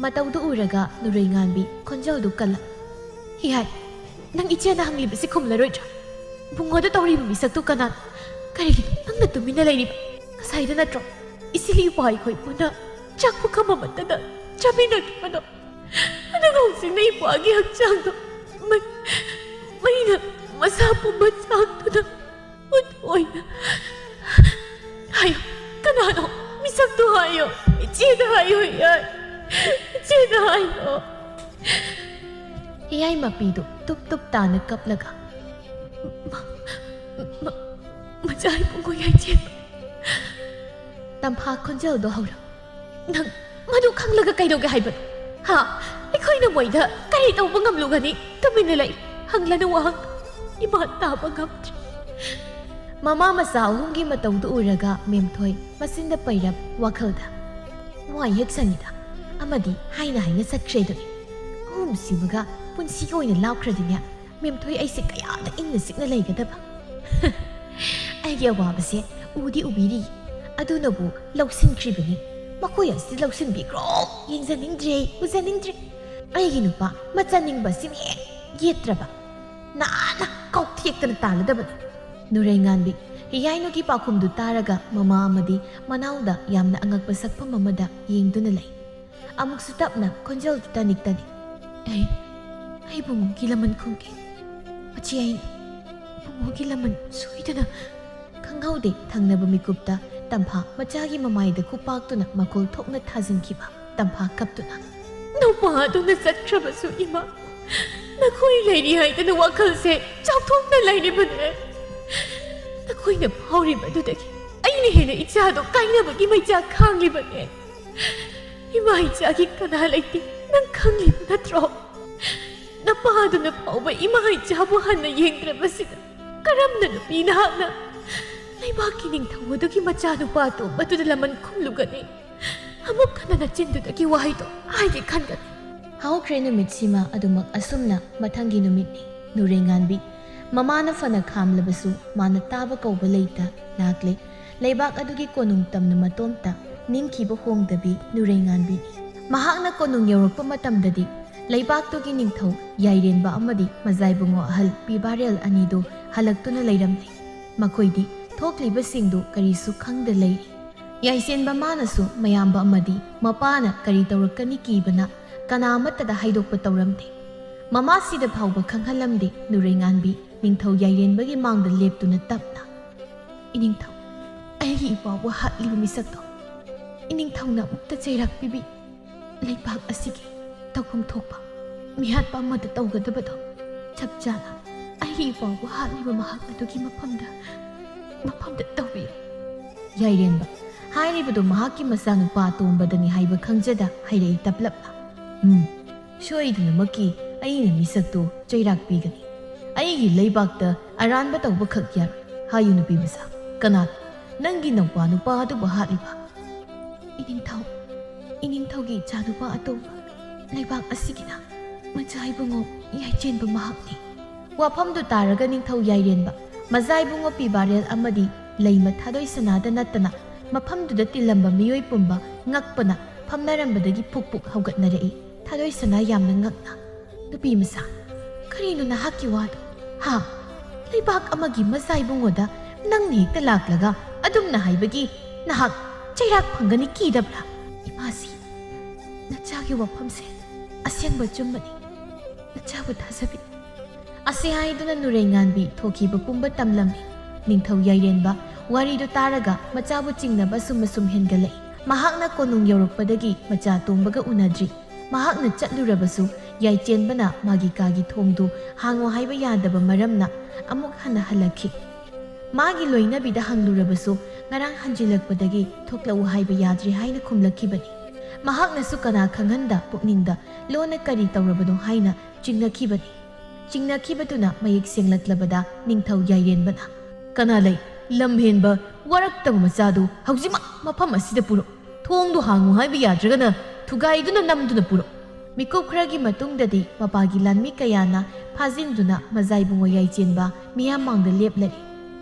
ꯃꯇꯧꯗꯨ ꯎꯔꯒ ꯅꯨꯔꯩꯉꯥꯟꯕꯤ ꯈꯣꯟꯖꯦꯜꯗꯨ ꯀꯜꯂꯛ ꯍꯤꯌꯥꯏ ꯅꯪ ꯏꯆꯦꯅ ꯍꯪꯂꯤꯕꯁꯤ ꯈꯨꯝꯂꯔꯣꯏꯗ꯭ꯔꯥ ꯕꯨꯡꯉꯣꯗ ꯇꯧꯔꯤꯕ ꯃꯤꯁꯛꯇꯨ ꯀꯅꯥꯅꯣ ꯀꯔꯤꯒꯤꯅꯣ ꯅꯪꯅ ꯇꯨꯃꯤꯟꯅ ꯂꯩꯔꯤꯕ ꯉꯁꯥꯏꯗ ꯅꯠꯇ꯭ꯔꯣ 이슬이 와이거이 보나 자꾸 가만히 잡히나기만 하나가 없으니 이 와기 학장도 마이나 마사뿐만 장도나 어이나 하여 그나노 미삭도 하여 찌다 하여야 찌다 하여 이아이 마비도 뚝뚝 따는 깝라가 마자이 본거 야이지 तम्फा खोंजल दो हौरा नंग मदु खंगलगा कइदोगे हाइबन हा एखोइना मोइदा करि तौबा ngamlugani तुमिने लै हंगलाना वहंग इमा ताबा ngamद्रि ममा मसा अहुंगी मतौदु उरगा मेमथोय मसिंदा पैरब वाखलदा वाय हेक संगिदा अमदि हाइना हाइना सक्ख्रेदुनि ओम सिमगा पुंसि ओइना लाउख्रदिन्या मेमथोय आइसे कयादा इंना सिकना लैगदबा आइगे अवाबसे उदि उबिरि अदुनबु लौसिनख्रिबनि मखोय असि लौसिनबिग्रो येंजनिंद्रे उजनिंद्रे आइगी नुपा मचानिंगबसिम हे येत्रबा नाना कौथेक्तन तालदबनि नुरैंगानबि हियाइनुगी पाखुमदु तारगा ममा अमदि मनाउदा यामना अंगकपा सक्फम अमदा येंगदुना लै अमुकसु तपना खोंजल तनिक्तनि आई बुंगोगी लमन खुंगे मची आई बुंगोगी लमन सुइदना खंगौदे थंगनबा मिकुप्ता तम्फा मचागी ममाइदा खुपाक्तुना मखोल थोकना थाजिनखिबा तम्फा कप्तुना नुपादुना चट्रबसु इमा नखोइ लैरि हाइदना वाखलसे चाउथोकना लैरिबने नखोइना फाउरिबदुदगी आइने हेना इचादो काइनबगी मैचा खांग्लिबने इमा इचागी कना लैति नंग खांग्लिब नत्रो नपादुना फाउबा इमा इचाबु हन्ना येंग्रबसिदा करमना नुपीना हाना ꯂꯩꯕꯥꯛꯀꯤ ꯅꯤꯡꯊꯧ ꯑꯗꯨꯒꯤ ꯃꯆꯥꯅꯨꯄꯥ ꯑꯇꯣꯝꯕꯗꯨꯗ ꯂꯃꯟ ꯈꯨꯝꯂꯨꯒꯅꯤ ꯑꯃꯨꯛ ꯍꯟꯅ ꯅꯆꯤꯟꯗꯨꯗꯒꯤ ꯋꯥꯍꯩꯗꯣ ꯍꯥꯏꯒꯦ ꯈꯟꯒꯅꯤ ꯍꯧꯈ꯭ꯔꯦ ꯅꯨꯃꯤꯠꯁꯤꯃ ꯑꯗꯨꯃꯛ ꯑꯁꯨꯝꯅ ꯃꯊꯪꯒꯤ ꯅꯨꯃꯤꯠꯅꯤ ꯅꯨꯔꯩꯉꯥꯟꯕꯤ ꯃꯃꯥꯅ ꯐꯅ ꯈꯥꯝꯂꯕꯁꯨ ꯃꯥꯅ ꯇꯥꯕ ꯀꯧꯕ ꯂꯩꯇ ꯂꯥꯛꯂꯦ ꯂꯩꯕꯥꯛ ꯑꯗꯨꯒꯤ ꯀꯣꯅꯨꯡ ꯇꯝꯅ ꯃꯇꯣꯝꯇ ꯅꯤꯡꯈꯤꯕ ꯍꯣꯡꯗꯕꯤ ꯅꯨꯔꯩꯉꯥꯟꯕꯤꯅꯤ ꯃꯍꯥꯛꯅ ꯀꯣꯅꯨꯡ ꯌꯧꯔꯛꯄ ꯃꯇꯝꯗꯗꯤ ꯂꯩꯕꯥꯛꯇꯨꯒꯤ ꯅꯤꯡꯊꯧ ꯌꯥꯏꯔꯦꯟꯕ ꯑꯃꯗꯤ ꯃꯖꯥꯏꯕꯨꯡꯉꯣ ꯑꯍꯜ ꯄꯤꯕꯥꯔꯦꯜ ꯑꯅꯤꯗꯨ ꯍꯜꯂꯛꯇꯨꯅ ꯂꯩꯔꯝꯂꯦ ꯃꯈꯣꯏꯗꯤ ꯊꯣꯛꯂꯤꯕꯁꯤꯡꯗꯨ ꯀꯔꯤꯁꯨ ꯈꯪꯗ ꯂꯩꯔꯤ ꯌꯥꯏꯁꯦꯟꯕ ꯃꯥꯅꯁꯨ ꯃꯌꯥꯝꯕ ꯑꯃꯗꯤ ꯃꯄꯥꯅ ꯀꯔꯤ ꯇꯧꯔꯛꯀꯅꯤ ꯀꯤꯕꯅ ꯀꯅꯥ ꯑꯃꯠꯇꯗ ꯍꯥꯏꯗꯣꯛꯄ ꯇꯧꯔꯝꯗꯦ ꯃꯃꯥꯁꯤꯗ ꯐꯥꯎꯕ ꯈꯪꯍꯜꯂꯝꯗꯦ ꯅꯨꯔꯩꯉꯥꯟꯕꯤ ꯅꯤꯡꯊꯧ ꯌꯥꯏꯔꯦꯟꯕꯒꯤ ꯃꯥꯡꯗ ꯂꯦꯞꯇꯨꯅ ꯇꯞꯅ ꯏꯅꯤꯡꯊꯧ ꯑꯩꯒꯤ ꯏꯄꯥꯕꯨ ꯍꯥꯠꯂꯤꯕ ꯃꯤꯁꯛꯇꯣ ꯏꯅꯤꯡꯊꯧꯅ ꯑꯃꯨꯛꯇ ꯆꯩꯔꯥꯛ ꯄꯤꯕꯤ ꯂꯩꯕꯥꯛ ꯑꯁꯤꯒꯤ ꯇꯧꯐꯝ ꯊꯣꯛꯄ ꯃꯤꯍꯥꯠꯄ ꯑꯃꯗ ꯇꯧꯒꯗꯕꯗꯣ ꯆꯞ ꯆꯥꯅ ꯑꯩꯒꯤ ꯏꯄꯥꯕꯨ ꯍꯥꯠꯂꯤꯕ ꯃꯍꯥꯛ ꯑꯗꯨꯒꯤ ꯃꯐꯝꯗ ꯇꯧꯕꯤꯌꯨ ꯌꯥꯏꯔꯦꯟꯕ ꯍꯥꯏꯔꯤꯕꯗꯣ ꯃꯍꯥꯛꯀꯤ ꯃꯆꯥꯅꯨꯄꯥ ꯑꯇꯣꯝꯕꯗꯅꯤ ꯍꯥꯏꯕ ꯈꯪꯖꯗ ꯍꯥꯏꯔꯛꯏ ꯇꯞꯂꯞꯅ ꯁꯣꯏꯗꯅꯃꯛꯀꯤ ꯑꯩꯅ ꯃꯤꯁꯛꯇꯨ ꯆꯩꯔꯥꯛ ꯄꯤꯒꯅꯤ ꯑꯩꯒꯤ ꯂꯩꯕꯥꯛꯇ ꯑꯔꯥꯟꯕ ꯇꯧꯕ ꯈꯛ ꯌꯥꯔꯣꯏ ꯍꯥꯏꯌꯨ ꯅꯨꯄꯤ ꯃꯆꯥ ꯀꯅꯥꯅ ꯅꯪꯒꯤ ꯅꯨꯄꯥ ꯑꯗꯨꯕꯨ ꯍꯥꯠꯂꯤꯕ ꯏꯅꯤꯡꯊꯧꯒꯤ ꯏꯆꯥꯅꯨꯄꯥ ꯑꯇꯣꯝꯕ ꯂꯩꯕꯥꯛ ꯑꯁꯤꯒꯤꯅ ꯃꯆꯥ ꯏꯕꯨꯡꯉꯣ ꯌꯥꯏꯆꯦꯟꯕ ꯃꯍꯥꯛꯅꯤ ꯋꯥꯐꯝꯗꯨ ꯇꯥꯔꯒ ꯅꯤꯡꯊꯧ ꯌꯥꯏꯔꯦꯟꯕ ꯃꯆꯥ ꯏꯕꯨꯡꯉꯣ ꯄꯤꯕꯥꯔꯦꯜ ꯑꯃꯗꯤ ꯂꯩꯃ ꯊꯥꯗꯣꯏ ꯁꯅꯥꯗ ꯅꯠꯇꯅ ꯃꯐꯝꯗꯨꯗ ꯇꯤꯜꯂꯝꯕ ꯃꯤꯑꯣꯏ ꯄꯨꯝꯕ ꯉꯛꯄꯅ ꯐꯝꯅꯔꯝꯕꯗꯒꯤ ꯄꯨꯛ ꯍꯧꯒꯠꯅꯔꯛꯏ ꯊꯥꯗꯣꯏ ꯁꯅꯥ ꯌꯥꯝꯅ ꯉꯛꯅ ꯅꯨꯄꯤ ꯃꯆꯥ ꯀꯔꯤꯅꯣ ꯅꯍꯥꯛꯀꯤ ꯋꯥꯗꯣ ꯂꯩꯕꯥꯛ ꯑꯃꯒꯤ ꯃꯆꯥ ꯏꯕꯨꯡꯉꯣꯗ ꯅꯪꯅ ꯍꯦꯛꯇ ꯂꯥꯛꯂꯒ ꯑꯗꯨꯝꯅ ꯍꯥꯏꯕꯒꯤ ꯅꯍꯥꯛ ꯆꯩꯔꯥꯛ ꯐꯪꯒꯅꯤ ꯀꯤꯗꯕ꯭ꯔꯥ ꯏꯃꯥꯁꯤ ꯅꯆꯥꯒꯤ ꯋꯥꯐꯝꯁꯦ ꯑꯁꯦꯡꯕ ꯆꯨꯝꯕꯅꯤ ꯅꯆꯥꯕꯨ ꯊꯥꯖꯕꯤ ꯑꯁꯤ ꯍꯥꯏꯗꯨꯅ ꯅꯨꯔꯩ ꯉꯥꯟꯕꯤ ꯊꯣꯛꯈꯤꯕ ꯄꯨꯝꯕ ꯇꯝꯂꯝꯃꯤ ꯅꯤꯡꯊꯧ ꯌꯥꯏꯔꯦꯟꯕ ꯋꯥꯔꯤꯗꯨ ꯇꯥꯔꯒ ꯃꯆꯥꯕꯨ ꯆꯤꯡꯅꯕ ꯑꯁꯨꯝ ꯍꯦꯟꯒꯠꯂꯛꯏ ꯃꯍꯥꯛꯅ ꯀꯣꯅꯨꯡ ꯌꯧꯔꯛꯄꯗꯒꯤ ꯃꯆꯥ ꯇꯣꯝꯕꯒ ꯎꯅꯗ꯭ꯔꯤ ꯃꯍꯥꯛꯅ ꯆꯠꯂꯨꯔꯕꯁꯨ ꯌꯥꯏꯆꯦꯟꯕꯅ ꯃꯥꯒꯤ ꯀꯥꯒꯤ ꯊꯣꯡꯗꯨ ꯍꯥꯡꯉꯣ ꯍꯥꯏꯕ ꯌꯥꯗꯕ ꯃꯔꯝꯅ ꯑꯃꯨꯛ ꯍꯟꯅ ꯍꯜꯂꯛꯈꯤ ꯃꯥꯒꯤ ꯂꯣꯏꯅꯕꯤꯗ ꯍꯪꯂꯨꯔꯕꯁꯨ ꯉꯔꯥꯡ ꯍꯟꯖꯤꯜꯂꯛꯄꯗꯒꯤ ꯊꯣꯛꯂꯛꯎ ꯍꯥꯏꯕ ꯌꯥꯗ꯭ꯔꯤ ꯍꯥꯏꯅ ꯈꯨꯝꯂꯛꯈꯤꯕꯅꯤ ꯃꯍꯥꯛꯅꯁꯨ ꯀꯅꯥ ꯈꯪꯍꯟꯗ ꯄꯨꯛꯅꯤꯡꯗ ꯂꯣꯟꯅ ꯀꯔꯤ ꯇꯧꯔꯕꯅꯣ ꯍꯥꯏꯅ ꯆꯤꯡꯅꯈꯤꯕꯗꯨꯅ ꯃꯌꯦꯛ ꯁꯦꯡꯂꯛꯂꯕꯗ ꯅꯤꯡꯊꯧ ꯌꯥꯏꯔꯦꯟꯕꯅ ꯀꯅꯥ ꯂꯩ ꯂꯝꯍꯦꯟꯕ ꯋꯥꯔꯛꯇꯕ ꯃꯆꯥꯗꯨ ꯍꯧꯖꯤꯛꯃꯛ ꯃꯐꯝ ꯑꯁꯤꯗ ꯄꯨꯔꯛ ꯊꯣꯡꯗꯨ ꯍꯥꯡꯉꯨ ꯍꯥꯏꯕ ꯌꯥꯗ꯭ꯔꯒꯅ ꯊꯨꯒꯥꯏꯗꯨꯅ ꯅꯝꯗꯨꯅ ꯄꯨꯔꯛ ꯃꯤꯀꯨꯞ ꯈꯔꯒꯤ ꯃꯇꯨꯡꯗꯗꯤ ꯃꯄꯥꯒꯤ ꯂꯥꯟꯃꯤ ꯀꯌꯥꯅ ꯐꯥꯖꯤꯟꯗꯨꯅ ꯃꯖꯥꯏꯕꯨꯡꯉꯣ ꯌꯥꯏꯆꯦꯟꯕ ꯃꯤꯌꯥꯝ ꯃꯥꯡꯗ ꯂꯦꯞꯂꯔꯤ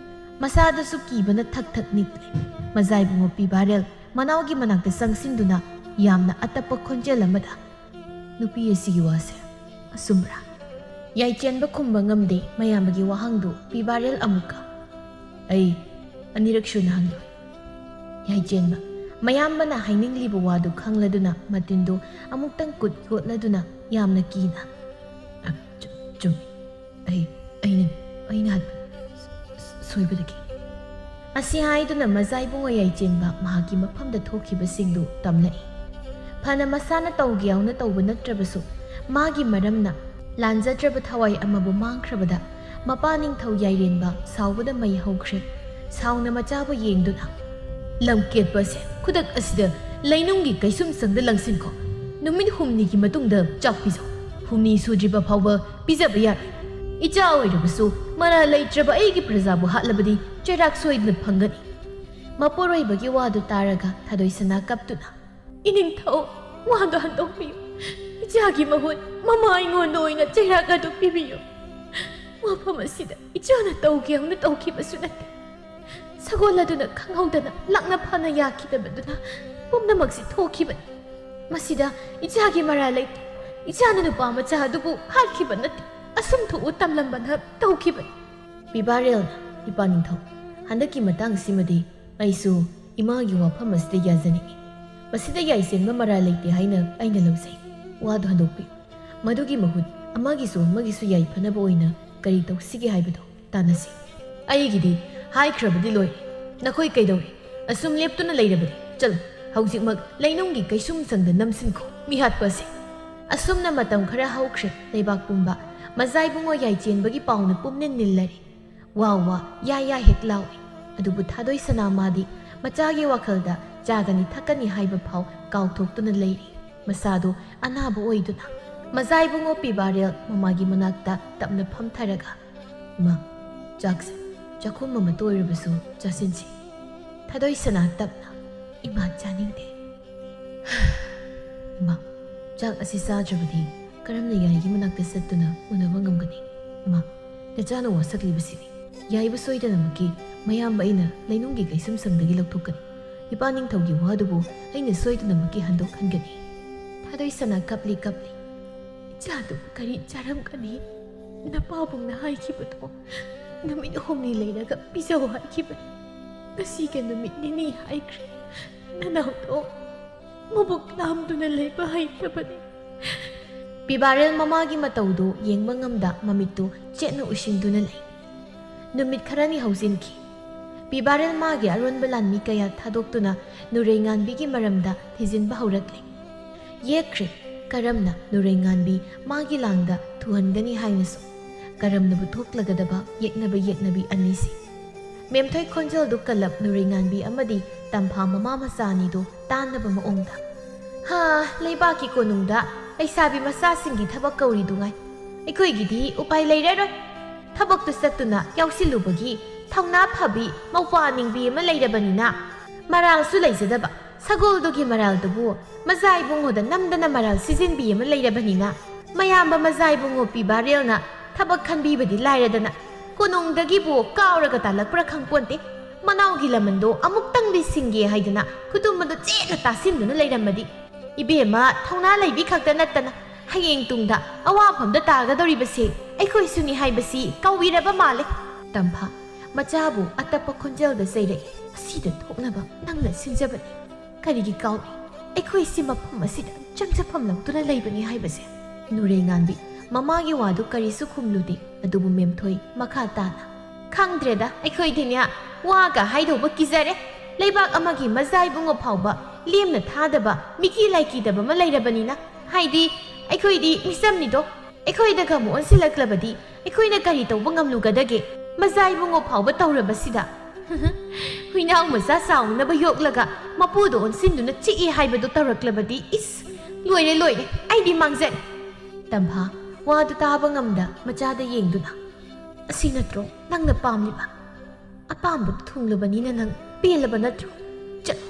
ꯃꯁꯥꯗꯁꯨ ꯀꯤꯕꯅ ꯊꯛ ꯅꯤꯛꯂꯦ ꯃꯖꯥꯏꯕꯨꯡꯉꯣ ꯄꯤꯕꯥꯔꯦꯜ ꯃꯅꯥꯎꯒꯤ ꯃꯅꯥꯛꯇ ꯆꯪꯁꯤꯟꯗꯨꯅ ꯌꯥꯝꯅ ꯑꯇꯞꯄ ꯈꯣꯟꯖꯦꯜ ꯑꯃꯗ ꯅꯨꯄꯤ ꯑꯁꯤꯒꯤ ꯋꯥꯁꯦ ꯑꯆꯨꯝꯕ꯭ꯔꯥ ꯌꯥꯏꯆꯦꯟꯕ ꯈꯨꯝꯕ ꯉꯝꯗꯦ ꯃꯌꯥꯝꯕꯒꯤ ꯋꯥꯍꯪꯗꯨ ꯄꯤꯕꯥꯔꯦꯜ ꯑꯃꯨꯛꯀ ꯑꯩ ꯑꯅꯤꯔꯛ ꯁꯨꯅ ꯍꯪꯂꯣꯏ ꯌꯥꯏꯆꯦꯟꯕ ꯃꯌꯥꯝꯕꯅ ꯍꯥꯏꯅꯤꯡꯂꯤꯕ ꯋꯥꯗꯨ ꯈꯪꯂꯗꯨꯅ ꯃꯇꯤꯟꯗꯨ ꯑꯃꯨꯛꯇꯪ ꯀꯣꯠꯂꯗꯨꯅ ꯌꯥꯝꯅ ꯀꯤꯅ ꯆꯨꯝꯃꯤ ꯑꯩꯅ ꯁꯣꯏꯕꯗꯒꯤ ꯑꯁꯤ ꯍꯥꯏꯗꯨꯅ ꯃꯖꯥꯏꯕꯨꯡꯉꯣ ꯌꯥꯏꯆꯦꯟꯕ ꯃꯍꯥꯛꯀꯤ ꯃꯐꯝꯗ ꯊꯣꯛꯈꯤꯕꯁꯤꯡꯗꯨ ꯇꯝꯂꯛꯏ ꯐꯅ ꯃꯁꯥꯅ ꯇꯧꯒꯦ ꯌꯥꯎꯅ ꯇꯧꯕ ꯅꯠꯇ꯭ꯔꯕꯁꯨ ꯃꯥꯒꯤ ꯃꯔꯝꯅ ꯂꯥꯟꯖꯗ꯭ꯔꯕ ꯊꯋꯥꯏ ꯑꯃꯕꯨ ꯃꯥꯡꯈ꯭ꯔꯕꯗ ꯃꯄꯥ ꯅꯤꯡꯊꯧ ꯌꯥꯏꯔꯦꯟꯕ ꯁꯥꯎꯕꯗ ꯃꯩ ꯍꯧꯈ꯭ꯔꯦ ꯁꯥꯎꯅ ꯃꯆꯥꯕꯨ ꯌꯦꯡꯗꯨꯅ ꯂꯝꯀꯦꯠꯄ ꯑꯁꯦ ꯈꯨꯗꯛ ꯑꯁꯤꯗ ꯂꯩꯅꯨꯡꯒꯤ ꯀꯩꯁꯨꯝꯁꯪꯗ ꯂꯪꯁꯤꯟꯈꯣ ꯅꯨꯃꯤꯠ 6ꯅꯤꯒꯤ ꯃꯇꯨꯡꯗ ꯆꯥꯛ ꯄꯤꯖꯧ 6ꯅꯤ ꯁꯨꯗ꯭ꯔꯤꯕ ꯐꯥꯎꯕ ꯄꯤꯖꯕ ꯌꯥꯔꯣꯏ ꯏꯆꯥ ꯑꯣꯏꯔꯕꯁꯨ ꯃꯔꯥ ꯂꯩꯇ꯭ꯔꯕ ꯑꯩꯒꯤ प्रꯖꯥꯕꯨ ꯍꯥꯠꯂꯕꯗꯤ ꯆꯩꯔꯥꯛ ꯁꯣꯏꯗꯅ ꯐꯪꯒꯅꯤ ꯃꯄꯨꯔꯣꯏꯕꯒꯤ ꯋꯥꯗꯨ ꯇꯥꯔꯒ ꯊꯥꯗꯣꯏꯁꯅꯥ ꯀꯞꯇꯨꯅ ꯏꯅꯤꯡꯊꯧ ꯋꯥꯗꯨ ꯍꯟꯗꯣꯛꯄꯤꯌꯨ ꯏꯆꯥꯒꯤ ꯃꯍꯨꯠ ꯃꯃꯥ ꯑꯩꯉꯣꯟꯗ ꯑꯣꯏꯅ ꯆꯩꯔꯥꯛ ꯑꯗꯨ ꯄꯤꯕꯤꯌꯨ ꯋꯥꯐꯝ ꯑꯁꯤꯗ ꯏꯆꯥꯅ ꯇꯧꯒꯦ ꯌꯥꯎꯅ ꯇꯧꯈꯤꯕꯁꯨ ꯅꯠꯇꯦ ꯁꯒꯣꯜ ꯑꯗꯨꯅ ꯈꯪꯍꯧꯗꯅ ꯂꯥꯛꯅ ꯐꯅ ꯌꯥꯈꯤꯗꯕꯗꯨꯅ ꯄꯨꯝꯅꯃꯛꯁꯤ ꯊꯣꯛꯈꯤꯕꯅꯤ ꯃꯁꯤꯗ ꯏꯆꯥꯒꯤ ꯃꯔꯥꯜ ꯂꯩꯇꯦ ꯏꯆꯥꯅ ꯅꯨꯄꯥ ꯃꯆꯥ ꯑꯗꯨꯕꯨ ꯍꯥꯠꯈꯤꯕ ꯅꯠꯇꯦ ꯑꯁꯨꯝ ꯊꯣꯛꯎ ꯇꯝꯂꯝꯕꯅ ꯇꯧꯈꯤꯕꯅꯤ ꯄꯤꯕꯥꯔꯦꯜꯅ ꯏꯄꯥ ꯅꯤꯡꯊꯧ ꯍꯟꯗꯛꯀꯤ ꯃꯇꯥꯡꯁꯤꯃꯗꯤ ꯑꯩꯁꯨ ꯏꯃꯥꯒꯤ ꯋꯥꯐꯝ ꯑꯁꯤꯗ ꯌꯥꯖꯅꯤꯡꯉꯤ ꯃꯁꯤꯗ ꯌꯥꯏꯆꯦꯟꯕ ꯃꯔꯥꯜ ꯂꯩꯇꯦ ꯍꯥꯏꯅ ꯑꯩꯅ ꯂꯧꯖꯩ ꯋꯥꯗꯨ ꯍꯟꯗꯣꯛꯄꯤꯌꯨ ꯃꯗꯨꯒꯤ ꯃꯍꯨꯠ ꯑꯃꯒꯤꯁꯨ ꯌꯥꯏꯐꯅꯕ ꯑꯣꯏꯅ ꯀꯔꯤ ꯇꯧꯁꯤꯒꯦ ꯍꯥꯏꯕꯗꯣ ꯇꯥꯟꯅꯁꯤ ꯑꯩꯒꯤꯗꯤ ꯍꯥꯏꯈ꯭ꯔꯕꯗꯤ ꯂꯣꯏꯔꯦ ꯅꯈꯣꯏ ꯀꯩꯗꯧꯔꯤ ꯑꯁꯨꯝ ꯂꯦꯞꯇꯨꯅ ꯂꯩꯔꯕꯗꯤ ꯆꯠꯂꯨ ꯍꯧꯖꯤꯛꯃꯛ ꯂꯩꯅꯨꯡꯒꯤ ꯀꯩꯁꯨꯝꯁꯪꯗ ꯅꯝꯁꯤꯟꯈꯣ ꯃꯤꯍꯥꯠꯄ ꯑꯁꯤ ꯑꯁꯨꯝꯅ ꯃꯇꯝ ꯈꯔ ꯍꯧꯈ꯭ꯔꯦ ꯂꯩꯕꯥꯛ ꯄꯨꯝꯕ ꯃꯖꯥꯏꯕꯨꯡꯉꯣ ꯌꯥꯏꯆꯦꯟꯕꯒꯤ ꯄꯥꯎꯅ ꯄꯨꯝꯅꯤꯟ ꯅꯤꯜꯂꯔꯤ ꯋꯥ ꯌꯥ ꯍꯦꯛ ꯂꯥꯎꯏ ꯑꯗꯨꯕꯨ ꯊꯥꯗꯣꯏꯁꯅꯥ ꯃꯥꯗꯤ ꯃꯆꯥꯒꯤ ꯋꯥꯈꯜꯗ ꯆꯥꯒꯅꯤ ꯊꯛꯀꯅꯤ ꯍꯥꯏꯕ ꯐꯥꯎ ꯀꯥꯎꯊꯣꯛꯇꯨꯅ ꯂꯩꯔꯤ ꯃꯁꯥꯗꯨ ꯑꯅꯥꯕ ꯑꯣꯏꯗꯨꯅ ꯃꯖꯥꯏꯕꯨꯡꯉꯣ ꯄꯤꯕꯥꯔꯦꯜ ꯃꯃꯥꯒꯤ ꯃꯅꯥꯛꯇ ꯇꯞꯅ ꯐꯝꯊꯔꯒ ꯏꯃꯥ ꯆꯥꯛꯁꯦ ꯆꯥꯛꯈꯨꯝ ꯑꯃꯇ ꯑꯣꯏꯔꯕꯁꯨ ꯆꯥꯁꯤꯟꯁꯤ ꯊꯥꯗꯣꯏꯁꯅꯥ ꯇꯞꯅ ꯏꯃꯥ ꯆꯥꯅꯤꯡꯗꯦ ꯏꯃꯥ ꯆꯥꯛ ꯑꯁꯤ ꯆꯥꯗ꯭ꯔꯕꯗꯤ ꯀꯔꯝꯅ ꯌꯥꯏꯒꯤ ꯃꯅꯥꯛꯇ ꯆꯠꯇꯨꯅ ꯎꯅꯕ ꯉꯝꯒꯅꯤ ꯏꯃꯥ ꯅꯆꯥꯅ ꯋꯥꯁꯛꯂꯤꯕꯁꯤꯗꯤ ꯌꯥꯏꯕ ꯁꯣꯏꯗꯅꯃꯛꯀꯤ ꯃꯌꯥꯝꯕ ꯑꯩꯅ ꯂꯩꯅꯨꯡꯒꯤ ꯀꯩꯁꯨꯝꯁꯪꯗꯒꯤ ꯂꯧꯊꯣꯛꯀꯅꯤ ꯏꯄꯥ ꯅꯤꯡꯊꯧꯒꯤ ꯋꯥꯗꯨꯕꯨ ꯑꯩꯅ ꯁꯣꯏꯗꯅꯃꯛꯀꯤ ꯍꯟꯗꯣꯛꯍꯟꯒꯅꯤ ꯊꯥꯗꯣꯏꯁꯅꯥ ꯀꯞꯂꯤ ꯏꯆꯥꯗꯨꯕꯨ ꯀꯔꯤ ꯆꯥꯔꯝꯒꯅꯤ ꯅꯄꯥꯕꯨꯡꯅ ꯍꯥꯏꯈꯤꯕꯗꯣ ꯅꯨꯃꯤꯠ 6ꯅꯤ ꯂꯩꯔꯒ ꯄꯤꯖꯧ ꯍꯥꯏꯈꯤꯕꯅꯤ ꯉꯁꯤꯒ ꯅꯨꯃꯤꯠ 2 ꯍꯥꯏꯈ꯭ꯔꯦ ꯅꯅꯥꯎꯗꯣ ꯃꯕꯨꯛ ꯂꯥꯝꯗꯨꯅ ꯂꯩꯕ ꯍꯩꯇꯕꯅꯤ ꯄꯤꯕꯥꯔꯦꯜ ꯃꯃꯥꯒꯤ ꯃꯇꯧꯗꯨ ꯌꯦꯡꯕ ꯉꯝꯗ ꯃꯃꯤꯠꯇꯨ ꯆꯦꯠꯅ ꯎꯏꯁꯤꯟꯗꯨꯅ ꯂꯩ ꯅꯨꯃꯤꯠ ꯈꯔꯅꯤ ꯍꯧꯖꯤꯟꯈꯤ ꯄꯤꯕꯥꯔꯦꯜ ꯃꯥꯒꯤ ꯑꯔꯣꯟꯕ ꯂꯥꯟꯃꯤ ꯀꯌꯥ ꯊꯥꯗꯣꯛꯇꯨꯅ ꯅꯨꯔꯩꯉꯥꯟꯕꯤꯒꯤ ꯃꯔꯝꯗ ꯊꯤꯖꯤꯟꯕ ꯍꯧꯔꯛꯂꯤ꯫ ꯌꯦꯛꯈ꯭ꯔꯦ ꯀꯔꯝꯅ ꯅꯨꯔꯩꯉꯥꯟꯕꯤ ꯃꯥꯒꯤ ꯂꯥꯡꯗ ꯊꯨꯍꯟꯒꯅꯤ ꯍꯥꯏꯅꯁꯨ, ꯀꯔꯝꯅꯕꯨ ꯊꯣꯛꯂꯒꯗꯕ ꯌꯦꯛꯅꯕꯤ ꯑꯅꯤꯁꯤ꯫ ꯃꯦꯝꯊꯣꯏ ꯈꯣꯟꯖꯦꯜꯗꯨ ꯀꯜꯂꯞ ꯅꯨꯔꯩꯉꯥꯟꯕꯤ ꯑꯃꯗꯤ ꯇꯝꯐꯥ ꯃꯃꯥ ꯃꯆꯥ ꯑꯅꯤꯗꯨ ꯇꯥꯟꯅꯕ ꯃꯑꯣꯡꯗ, ꯂꯩꯕꯥꯛꯀꯤ ꯀꯣꯅꯨꯡꯗ ꯂꯩꯁꯥꯕꯤ ꯃꯆꯥꯁꯤꯡꯒꯤ ꯊꯕꯛ ꯀꯧꯔꯤꯗꯨꯉꯥꯏ ꯑꯩꯈꯣꯏꯒꯤꯗꯤ ꯎꯄꯥꯏ ꯂꯩꯔꯔꯣꯏ꯫ ꯊꯕꯛꯇꯨ ꯆꯠꯇꯨꯅ ꯌꯥꯎꯁꯤꯜꯂꯨꯕꯒꯤ ꯊꯧꯅꯥ ꯐꯕꯤ ꯃꯧꯄ꯭ꯋꯥ ꯅꯤꯡꯕꯤ ꯑꯃ ꯂꯩꯔꯕꯅꯤꯅ ꯃꯔꯥꯜꯁꯨ ꯂꯩꯖꯗꯕ, ꯁꯒꯣꯜꯗꯨꯒꯤ ꯃꯔꯥꯜꯗꯨꯕꯨ ꯃꯖꯥ ꯏꯕꯨꯡꯉꯣꯗ ꯅꯝꯗꯅ ꯃꯔꯥꯜ ꯁꯤꯖꯤꯟꯕꯤ ꯑꯃ ꯂꯩꯔꯕꯅꯤꯅ ꯃꯌꯥꯝꯕ ꯃꯖꯥ ꯏꯕꯨꯡꯉꯣ ꯄꯤꯕꯥꯔꯦꯜꯅ ꯊꯕꯛ ꯈꯟꯕꯤꯕꯗꯤ ꯂꯥꯏꯔꯗꯅ ꯀꯣꯅꯨꯡꯗꯒꯤꯕꯨ ꯀꯥꯎꯔꯒ ꯇꯥꯜꯂꯛꯄ꯭ꯔꯥ ꯈꯪꯄꯣꯟꯇꯦ꯫ ꯃꯅꯥꯎꯒꯤ ꯂꯃꯟꯗꯣ ꯑꯃꯨꯛꯇꯪꯗꯤ ꯁꯤꯡꯒꯦ ꯍꯥꯏꯗꯅ ꯈꯨꯗꯨꯝꯕꯗꯣ ꯆꯦꯠꯅ ꯇꯥꯁꯤꯟꯗꯨꯅ ꯂꯩꯔꯝꯃꯗꯤ ꯏꯕꯦꯝꯃ ꯊꯧꯅꯥ ꯂꯩꯕꯤ ꯈꯛꯇ ꯅꯠꯇꯅ ꯍꯌꯦꯡ ꯇꯨꯡꯗ ꯑꯋꯥꯐꯝꯗ ꯇꯥꯒꯗꯧꯔꯤꯕꯁꯦ ꯑꯩꯈꯣꯏꯁꯨꯅꯤ ꯍꯥꯏꯕꯁꯤ ꯀꯥꯎꯕꯤꯔꯕ ꯃꯥꯜꯂꯦ꯫ ꯇꯝꯐꯥ ꯃꯆꯥꯕꯨ ꯑꯇꯞꯄ ꯈꯣꯟꯖꯦꯜꯗ ꯆꯩꯔꯛꯏ꯫ ꯑꯁꯤꯗ ꯊꯣꯛꯅꯕ ꯅꯪꯅ ꯁꯤꯟꯖꯕꯅꯤ, ꯀꯔꯤꯒꯤ ꯀꯥꯎꯏ? ꯑꯩꯈꯣꯏꯁꯤ ꯃꯐꯝ ꯑꯁꯤꯗ ꯆꯪꯖꯐꯝ ꯂꯧꯗꯨꯅ ꯂꯩꯕꯅꯤ ꯍꯥꯏꯕꯁꯦ꯫ ꯅꯨꯔꯩꯉꯥꯟꯕꯤ ꯃꯃꯥꯒꯤ ꯋꯥꯗꯨ ꯀꯔꯤꯁꯨ ꯈꯨꯝꯂꯨꯗꯦ꯫ ꯑꯗꯨꯕꯨ ꯃꯦꯝꯊꯣꯏ ꯃꯈꯥ ꯇꯥꯅ, ꯈꯪꯗ꯭ꯔꯦꯗ ꯑꯩꯈꯣꯏꯗꯤꯅꯦ ꯋꯥꯒ ꯍꯥꯏꯗꯧꯕ ꯀꯤꯖꯔꯦ꯫ ꯂꯩꯕꯥꯛ ꯑꯃꯒꯤ ꯃꯖꯥ ꯏꯕꯨꯡꯉꯣ ꯐꯥꯎꯕ ꯂꯦꯝꯅ ꯊꯥꯗꯕ ꯃꯤꯀꯤ ꯂꯥꯏꯀꯤꯗꯕ ꯑꯃ ꯂꯩꯔꯕꯅꯤꯅ, ꯍꯥꯏꯗꯤ ꯑꯩꯈꯣꯏꯗꯤ ꯃꯤꯆꯝꯅꯤꯗꯣ꯫ ꯑꯩꯈꯣꯏꯗꯒ ꯑꯃꯨꯛ ꯑꯣꯟꯁꯤꯜꯂꯛꯂꯕꯗꯤ ꯑꯩꯈꯣꯏꯅ ꯀꯔꯤ ꯇꯧꯕ ꯉꯝꯂꯨꯒꯗꯒꯦ? ꯃꯖꯥ ꯏꯕꯨꯡꯉꯣ ꯐꯥꯎꯕ ꯇꯧꯔꯕꯁꯤꯗ ꯍꯨꯏꯅꯥꯎ ꯃꯆꯥ ꯆꯥꯎꯅꯕ ꯌꯣꯛꯂꯒ ꯃꯄꯨꯗꯣ ꯑꯣꯟꯁꯤꯟꯗꯨꯅ ꯆꯤꯛꯏ ꯍꯥꯏꯕꯗꯨ ꯇꯧꯔꯛꯂꯕꯗꯤ ꯏꯁ ꯂꯣꯏꯔꯦ, ꯑꯩꯗꯤ ꯃꯥꯡꯖꯔꯦ꯫ ꯇꯝꯐꯥ ꯋꯥꯗꯨ ꯇꯥꯕ ꯉꯝꯗ ꯃꯆꯥꯗ ꯌꯦꯡꯗꯨꯅ, ꯑꯁꯤ ꯅꯠꯇ꯭ꯔꯣ ꯅꯪꯅ ꯄꯥꯝꯂꯤꯕ? ꯑꯄꯥꯝꯕꯗꯨ ꯊꯨꯡꯂꯕꯅꯤꯅ ꯅꯪ ꯄꯦꯜꯂꯕ ꯅꯠꯇ꯭ꯔꯣ? ꯆꯠꯂꯣ,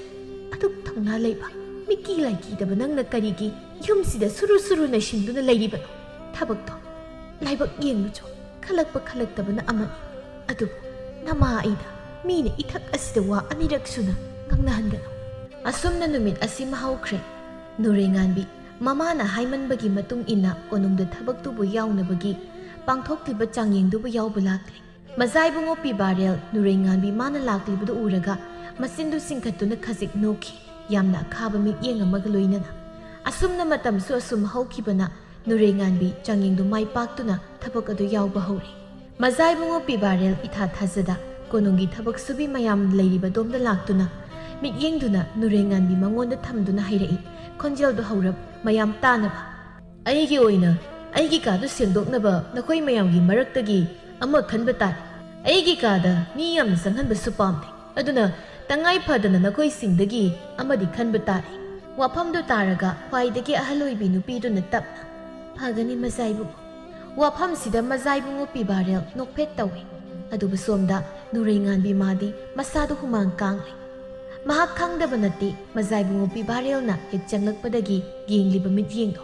ꯑꯗꯨꯛ ꯊꯧꯅꯥ ꯂꯩꯕ ꯃꯤꯀꯤ ꯂꯥꯏꯀꯤꯗꯕ ꯅꯪꯅ ꯀꯔꯤꯒꯤ ꯌꯨꯝꯁꯤꯗ ꯁꯨꯔꯨ ꯅꯩꯁꯤꯟꯗꯨꯅ ꯂꯩꯔꯤꯕꯅꯣ? ꯊꯕꯛꯇꯣ ꯂꯥꯏꯕꯛ ꯌꯦꯡꯂꯨꯆꯣ, ꯈꯜꯂꯛꯄ ꯈꯜꯂꯛꯇꯕꯅ ꯑꯃꯅꯤ꯫ ꯑꯗꯨꯕꯨ ꯅꯃꯥ ꯑꯩꯗ ꯃꯤꯅ ꯏꯊꯛ ꯑꯁꯤꯗ ꯋꯥ ꯑꯅꯤꯔꯛ ꯁꯨꯅ ꯉꯥꯡꯅꯍꯟꯒꯅꯨ꯫ ꯑꯁꯨꯝꯅ ꯅꯨꯃꯤꯠ ꯑꯁꯤꯃ ꯍꯧꯈ꯭ꯔꯦ꯫ ꯅꯨꯔꯩꯉꯥꯟꯕꯤ ꯃꯃꯥꯅ ꯍꯥꯏꯃꯟꯕꯒꯤ ꯃꯇꯨꯡ ꯏꯟꯅ ꯀꯣꯅꯨꯡꯗ ꯊꯕꯛꯇꯨꯕꯨ ꯌꯥꯎꯅꯕꯒꯤ ꯄꯥꯡꯊꯣꯛꯂꯤꯕ ꯆꯥꯡꯌꯦꯡꯗꯨꯕꯨ ꯌꯥꯎꯕ ꯂꯥꯛꯂꯤ꯫ ꯃꯖꯥ ꯏꯕꯨꯡꯉꯣ ꯄꯤꯕꯥꯔꯦꯜ ꯅꯨꯔꯩꯉꯥꯟꯕꯤ ꯃꯥꯅ ꯂꯥꯛꯂꯤꯕꯗꯨ ꯎꯔꯒ ꯃꯆꯤꯟꯗꯨ ꯆꯤꯡꯈꯠꯇꯨꯅ ꯈꯖꯤꯛ ꯅꯣꯛꯈꯤ, ꯌꯥꯝꯅ ꯑꯈꯥꯕ ꯃꯤꯠꯌꯦꯡ ꯑꯃꯒ ꯂꯣꯏꯅꯅ꯫ ꯑꯁꯨꯝꯅ ꯃꯇꯝꯁꯨ ꯑꯁꯨꯝ ꯍꯧꯈꯤꯕꯅ ꯅꯨꯔꯩꯉꯥꯟꯕꯤ ꯆꯥꯡꯌꯦꯡꯗꯨ ꯃꯥꯏ ꯄꯥꯛꯇꯨꯅ ꯊꯕꯛ ꯑꯗꯨ ꯌꯥꯎꯕ ꯍꯧꯔꯤ꯫ ꯃꯖꯥ ꯏꯕꯨꯡꯉꯣ ꯄꯤꯕꯥꯔꯦꯜ ꯏꯊꯥ ꯊꯥꯖꯗ ꯀꯣꯅꯨꯡꯒꯤ ꯊꯕꯛ ꯁꯨꯕꯤ ꯃꯌꯥꯝ ꯂꯩꯔꯤꯕꯗꯣꯝꯗ ꯂꯥꯛꯇꯨꯅ ꯃꯤꯠꯌꯦꯡꯗꯨꯅ ꯅꯨꯔꯩꯉꯥꯟꯕꯤ ꯃꯉꯣꯟꯗ ꯊꯝꯗꯨꯅ ꯍꯥꯏꯔꯛꯏ, ꯈꯣꯟꯖꯦꯜꯗꯨ ꯍꯧꯔꯞ ꯃꯌꯥꯝ ꯇꯥꯅꯕ, ꯑꯩꯒꯤ ꯑꯣꯏꯅ ꯑꯩꯒꯤ ꯀꯥꯗꯨ ꯁꯦꯡꯗꯣꯛꯅꯕ ꯅꯈꯣꯏ ꯃꯌꯥꯝꯒꯤ ꯃꯔꯛꯇꯒꯤ ꯑꯃ ꯈꯟꯕ ꯇꯥꯔꯦ꯫ ꯑꯩꯒꯤ ꯀꯥꯗ ꯃꯤ ꯌꯥꯝꯅ ꯆꯪꯍꯟꯕꯁꯨ ꯄꯥꯝꯗꯦ, ꯑꯗꯨꯅ ꯇꯉꯥꯏ ꯐꯗꯅ ꯅꯈꯣꯏꯁꯤꯡꯗꯒꯤ ꯑꯃꯗꯤ ꯈꯟꯕ ꯇꯥꯔꯦ꯫ ꯋꯥꯐꯝꯗꯨ ꯇꯥꯔꯒ ꯈ꯭ꯋꯥꯏꯗꯒꯤ ꯑꯍꯜ ꯑꯣꯏꯕꯤ ꯅꯨꯄꯤꯗꯨꯅ ꯇꯞꯅ, ꯐꯒꯅꯤ ꯃꯖꯥ ꯏꯕꯨꯡꯉꯣ꯫ ꯋꯥꯐꯝꯁꯤꯗ ꯃꯖꯥ ꯏꯕꯨꯡꯉꯣ ꯄꯤꯕꯥꯔꯦꯜ ꯅꯣꯛꯐꯦꯠ ꯇꯧꯏ꯫ ꯑꯗꯨꯕꯨ ꯁꯣꯝꯗ ꯅꯨꯔꯩꯉꯥꯟꯕꯤ ꯃꯥꯗꯤ ꯃꯁꯥꯗꯨ ꯍꯨꯃꯥꯡ ꯀꯥꯡꯂꯤ꯫ ꯃꯍꯥꯛ ꯈꯪꯗꯕ ꯅꯠꯇꯦ ꯃꯖꯥ ꯏꯕꯨꯡꯉꯣ ꯄꯤꯕꯥꯔꯦꯜꯅ ꯍꯦꯛ ꯆꯪꯂꯛꯄꯗꯒꯤ ꯌꯦꯡꯂꯤꯕ ꯃꯤꯠꯌꯦꯡꯗꯣ꯫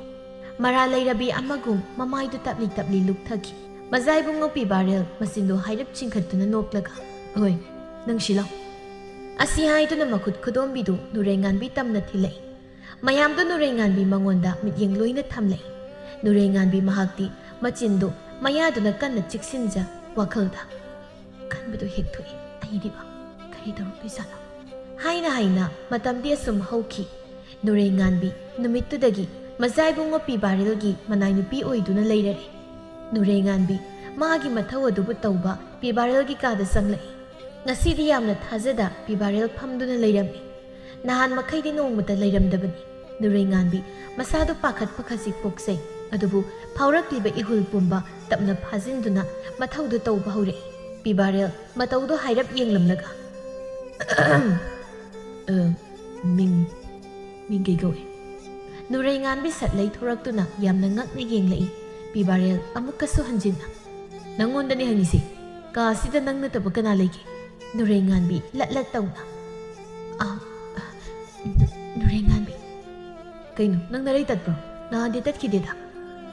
ꯃꯔꯥꯜ ꯂꯩꯔꯕꯤ ꯑꯃꯒꯨꯝ ꯃꯃꯥꯏꯗꯨ ꯇꯞꯂꯤ ꯂꯨꯞꯊꯈꯤ꯫ ꯃꯖꯥ ꯏꯕꯨꯡꯉꯣ ꯄꯤꯕꯥꯔꯦꯜ ꯃꯆꯤꯟꯗꯨ ꯍꯥꯏꯔꯞ ꯆꯤꯡꯈꯠꯇꯨꯅ ꯅꯣꯛꯂꯒ, ꯍꯣꯏ ꯅꯪ ꯁꯤꯂꯥꯎ꯫ ꯑꯁꯤ ꯍꯥꯏꯗꯨꯅ ꯃꯈꯨꯠ ꯈꯨꯗꯣꯝꯕꯤꯗꯨ ꯅꯨꯔꯩꯉꯥꯟꯕꯤ ꯇꯝꯅ ꯊꯤꯜꯂꯛꯏ꯫ ꯃꯌꯥꯝꯗꯨ ꯅꯨꯔꯩꯉꯥꯟꯕꯤ ꯃꯉꯣꯟꯗ ꯃꯤꯠꯌꯦꯡ ꯂꯣꯏꯅ ꯊꯝꯂꯛꯏ꯫ ꯅꯨꯔꯩꯉꯥꯟꯕꯤ ꯃꯍꯥꯛꯇꯤ ꯃꯆꯤꯟꯗꯨ ꯃꯌꯥꯗꯨꯅ ꯀꯟꯅ ꯆꯤꯛꯁꯤꯟꯖ ꯋꯥꯈꯜꯗ, ꯈꯟꯕꯗꯨ ꯍꯦꯛ ꯊꯣꯛꯏ ꯑꯩꯗꯤꯕ ꯀꯔꯤ ꯇꯧꯔꯛꯇꯣꯏꯖꯥꯠꯅꯣ ꯍꯥꯏꯅ ꯃꯇꯝꯗꯤ ꯑꯁꯨꯝ ꯍꯧꯈꯤ꯫ ꯅꯨꯔꯩꯉꯥꯟꯕꯤ ꯅꯨꯃꯤꯠꯇꯨꯗꯒꯤ ꯃꯖꯥ ꯏꯕꯨꯡꯉꯣ ꯄꯤꯕꯥꯔꯦꯜꯒꯤ ꯃꯅꯥꯏ ꯅꯨꯄꯤ ꯑꯣꯏꯗꯨꯅ ꯂꯩꯔꯔꯦ꯫ ꯅꯨꯔꯩꯉꯥꯟꯕꯤ ꯃꯥꯒꯤ ꯃꯊꯧ ꯑꯗꯨꯕꯨ ꯇꯧꯕ ꯄꯤꯕꯥꯔꯦꯜꯒꯤ ꯀꯥꯗ ꯆꯪꯂꯛꯏ꯫ ꯉꯁꯤꯗꯤ ꯌꯥꯝꯅ ꯊꯥꯖꯗ ꯄꯤꯕꯥꯔꯦꯜ ꯐꯝꯗꯨꯅ ꯂꯩꯔꯝꯃꯤ꯫ ꯅꯍꯥꯟ ꯃꯈꯩꯗꯤ ꯅꯣꯡꯃꯇ ꯂꯩꯔꯝꯗꯕꯅꯤ꯫ ꯅꯨꯔꯩꯉꯥꯟꯕꯤ ꯃꯁꯥꯗꯨ ꯄꯥꯈꯠꯄ ꯈꯖꯤꯛ ꯄꯣꯛꯆꯩ, ꯑꯗꯨꯕꯨ ꯐꯥꯎꯔꯛꯂꯤꯕ ꯏꯍꯨꯜ ꯄꯨꯝꯕ ꯇꯞꯅ ꯐꯥꯖꯤꯟꯗꯨꯅ ꯃꯊꯧꯗꯨ ꯇꯧꯕ ꯍꯧꯔꯛꯏ꯫ ꯄꯤꯕꯥꯔꯦꯜ ꯃꯇꯧꯗꯨ ꯍꯥꯏꯔꯞ ꯌꯦꯡꯂꯝꯂꯒ, ꯃꯤꯡ ꯀꯩ ꯀꯧꯏ? ꯅꯨꯔꯩꯉꯥꯟꯕꯤ ꯁꯠ ꯂꯩꯊꯣꯔꯛꯇꯨꯅ ꯌꯥꯝꯅ ꯉꯛꯅ ꯌꯦꯡꯂꯛꯏ꯫ ꯄꯤꯕꯥꯔꯦꯜ ꯑꯃꯨꯛꯀꯁꯨ ꯍꯟꯖꯤꯟꯅ, ꯅꯪꯉꯣꯟꯗꯅꯦ ꯍꯪꯉꯤꯁꯤ, ꯀꯥꯁꯤꯗ ꯅꯪ ꯅꯠꯇꯕ ꯀꯅꯥ ꯂꯩꯒꯦ? ꯅꯨꯔꯩꯉꯥꯟꯕꯤ ꯂꯠ ꯇꯧꯅ, ꯅꯨꯔꯩꯉꯥꯟꯕꯤ, ꯀꯩꯅꯣ ꯅꯪ ꯅꯔꯩ ꯇꯠꯄ꯭ꯔꯣ? ꯅꯍꯥꯟꯗꯤ ꯇꯠꯈꯤꯗꯦꯗ꯫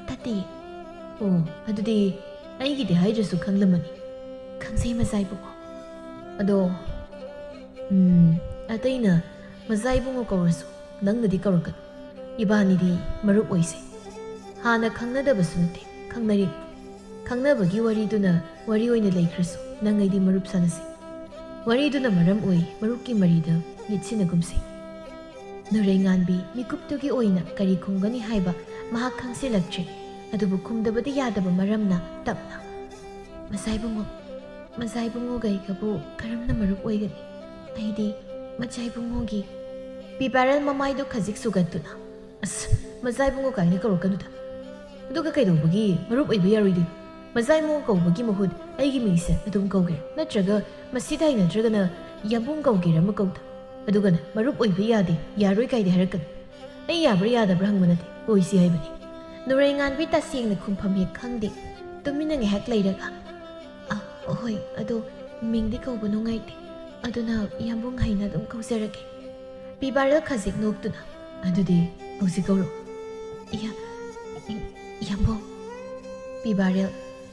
ꯇꯠꯇꯦ꯫ ꯑꯣ ꯑꯗꯨꯗꯤ ꯑꯩꯒꯤꯗꯤ ꯍꯥꯏꯗ꯭ꯔꯁꯨ ꯈꯪꯂꯝꯃꯅꯤ꯫ ꯈꯪꯖꯩ ꯃꯖꯥ ꯏꯕꯨꯡꯉꯣ꯫ ꯑꯗꯣ ꯑꯇꯩꯅ ꯃꯖꯥ ꯏꯕꯨꯡꯉꯣ ꯀꯧꯔꯁꯨ ꯅꯪꯅꯗꯤ ꯀꯧꯔꯛꯀꯅꯨ꯫ ꯏꯕꯥꯅꯤꯗꯤ ꯃꯔꯨꯞ ꯑꯣꯏꯁꯦ꯫ ꯍꯥꯟꯅ ꯈꯪꯅꯗꯕꯁꯨ ꯅꯠꯇꯦ, ꯈꯪꯅꯔꯤ꯫ ꯈꯪꯅꯕꯒꯤ ꯋꯥꯔꯤꯗꯨꯅ ꯋꯥꯔꯤ ꯑꯣꯏꯅ ꯂꯩꯈ꯭ꯔꯁꯨ ꯅꯪ ꯑꯩꯗꯤ ꯃꯔꯨꯞ ꯁꯥꯟꯅꯁꯤ꯫ ꯋꯥꯔꯤꯗꯨꯅ ꯃꯔꯝ ꯑꯣꯏ ꯃꯔꯨꯞꯀꯤ ꯃꯔꯤꯗ ꯌꯦꯠꯁꯤꯟꯅꯒꯨꯝꯁꯤ꯫ ꯅꯨꯔꯩꯉꯥꯟꯕꯤ ꯃꯤꯀꯨꯞꯇꯨꯒꯤ ꯑꯣꯏꯅ ꯀꯔꯤ ꯈꯨꯝꯒꯅꯤ ꯍꯥꯏꯕ ꯃꯍꯥꯛ ꯈꯪꯁꯤꯜꯂꯛꯇ꯭ꯔꯤ꯫ ꯑꯗꯨꯕꯨ ꯈꯨꯝꯗꯕꯗꯤ ꯌꯥꯗꯕ ꯃꯔꯝꯅ ꯇꯞꯅ, ꯃꯖꯥ ꯏꯕꯨꯡꯉꯣ, ꯃꯖꯥꯏ ꯕꯨꯡꯉꯣꯒ ꯑꯩꯒꯕꯨ ꯀꯔꯝꯅ ꯃꯔꯨꯞ ꯑꯣꯏꯒꯅꯤ? ꯑꯩꯗꯤ ꯃꯖꯥꯏ ꯕꯨꯡꯉꯣꯒꯤ ꯄꯤꯕꯥꯔꯦꯜ ꯃꯃꯥꯏꯗꯨ ꯈꯖꯤꯛ ꯁꯨꯒꯠꯇꯨꯅ ꯑꯁ ꯃꯖꯥꯏ ꯕꯨꯡꯉꯣ ꯀꯥꯏꯅ ꯀꯧꯔꯛꯀꯅꯨꯗ ꯑꯗꯨꯒ ꯀꯩꯗꯧꯕꯒꯤ ꯃꯔꯨꯞ ꯑꯣꯏꯕ ꯌꯥꯔꯣꯏꯗꯣꯏꯅꯣ? ꯃꯖꯥꯏ ꯕꯨꯡꯉꯣ ꯀꯧꯕꯒꯤ ꯃꯍꯨꯠ ꯑꯩꯒꯤ ꯃꯤꯡꯁꯦ ꯑꯗꯨꯝ ꯀꯧꯒꯦ ꯅꯠꯇ꯭ꯔꯒ ꯃꯁꯤꯗ ꯍꯩꯅꯗ꯭ꯔꯒꯅ ꯌꯥꯝꯕꯨꯡ ꯀꯧꯒꯦꯔ ꯑꯃ ꯀꯧꯗ ꯑꯗꯨꯒꯅ ꯃꯔꯨꯞ ꯑꯣꯏꯕ ꯌꯥꯗꯦ ꯌꯥꯔꯣꯏ ꯀꯥꯏꯗꯦ ꯍꯥꯏꯔꯛꯀꯅꯨ ꯑꯩ ꯌꯥꯕ꯭ꯔꯥ ꯌꯥꯗꯕ꯭ꯔꯥ ꯍꯪꯕ ꯅꯠꯇꯦ ꯑꯣꯏꯁꯤ ꯍꯥꯏꯕꯅꯤ꯫ ꯅꯨꯔꯩꯉꯥꯟꯕꯤ ꯇꯁꯦꯡꯅ ꯈꯨꯝꯐꯝ ꯍꯦꯛ ꯈꯪꯗꯦ ꯇꯨꯃꯤꯟꯅ ꯉꯥꯏꯍꯥꯛ ꯂꯩꯔꯒ ꯍꯣꯏ ꯑꯗꯣ ꯃꯤꯡꯗꯤ ꯀꯧꯕ ꯅꯨꯡꯉꯥꯏꯇꯦ ꯑꯗꯨꯅ ꯌꯥꯝꯕꯨꯡ ꯍꯩꯅ ꯑꯗꯨꯝ ꯀꯧꯖꯔꯒꯦ꯫ ꯄꯤꯕꯥꯔꯦꯜ ꯈꯖꯤꯛ ꯅꯣꯛꯇꯨꯅ ꯑꯗꯨꯗꯤ ꯍꯧꯖꯤꯛ ꯀꯧꯔꯣ ꯌꯥꯝꯕꯨꯡ꯫ ꯄꯤꯕꯥꯔꯦꯜ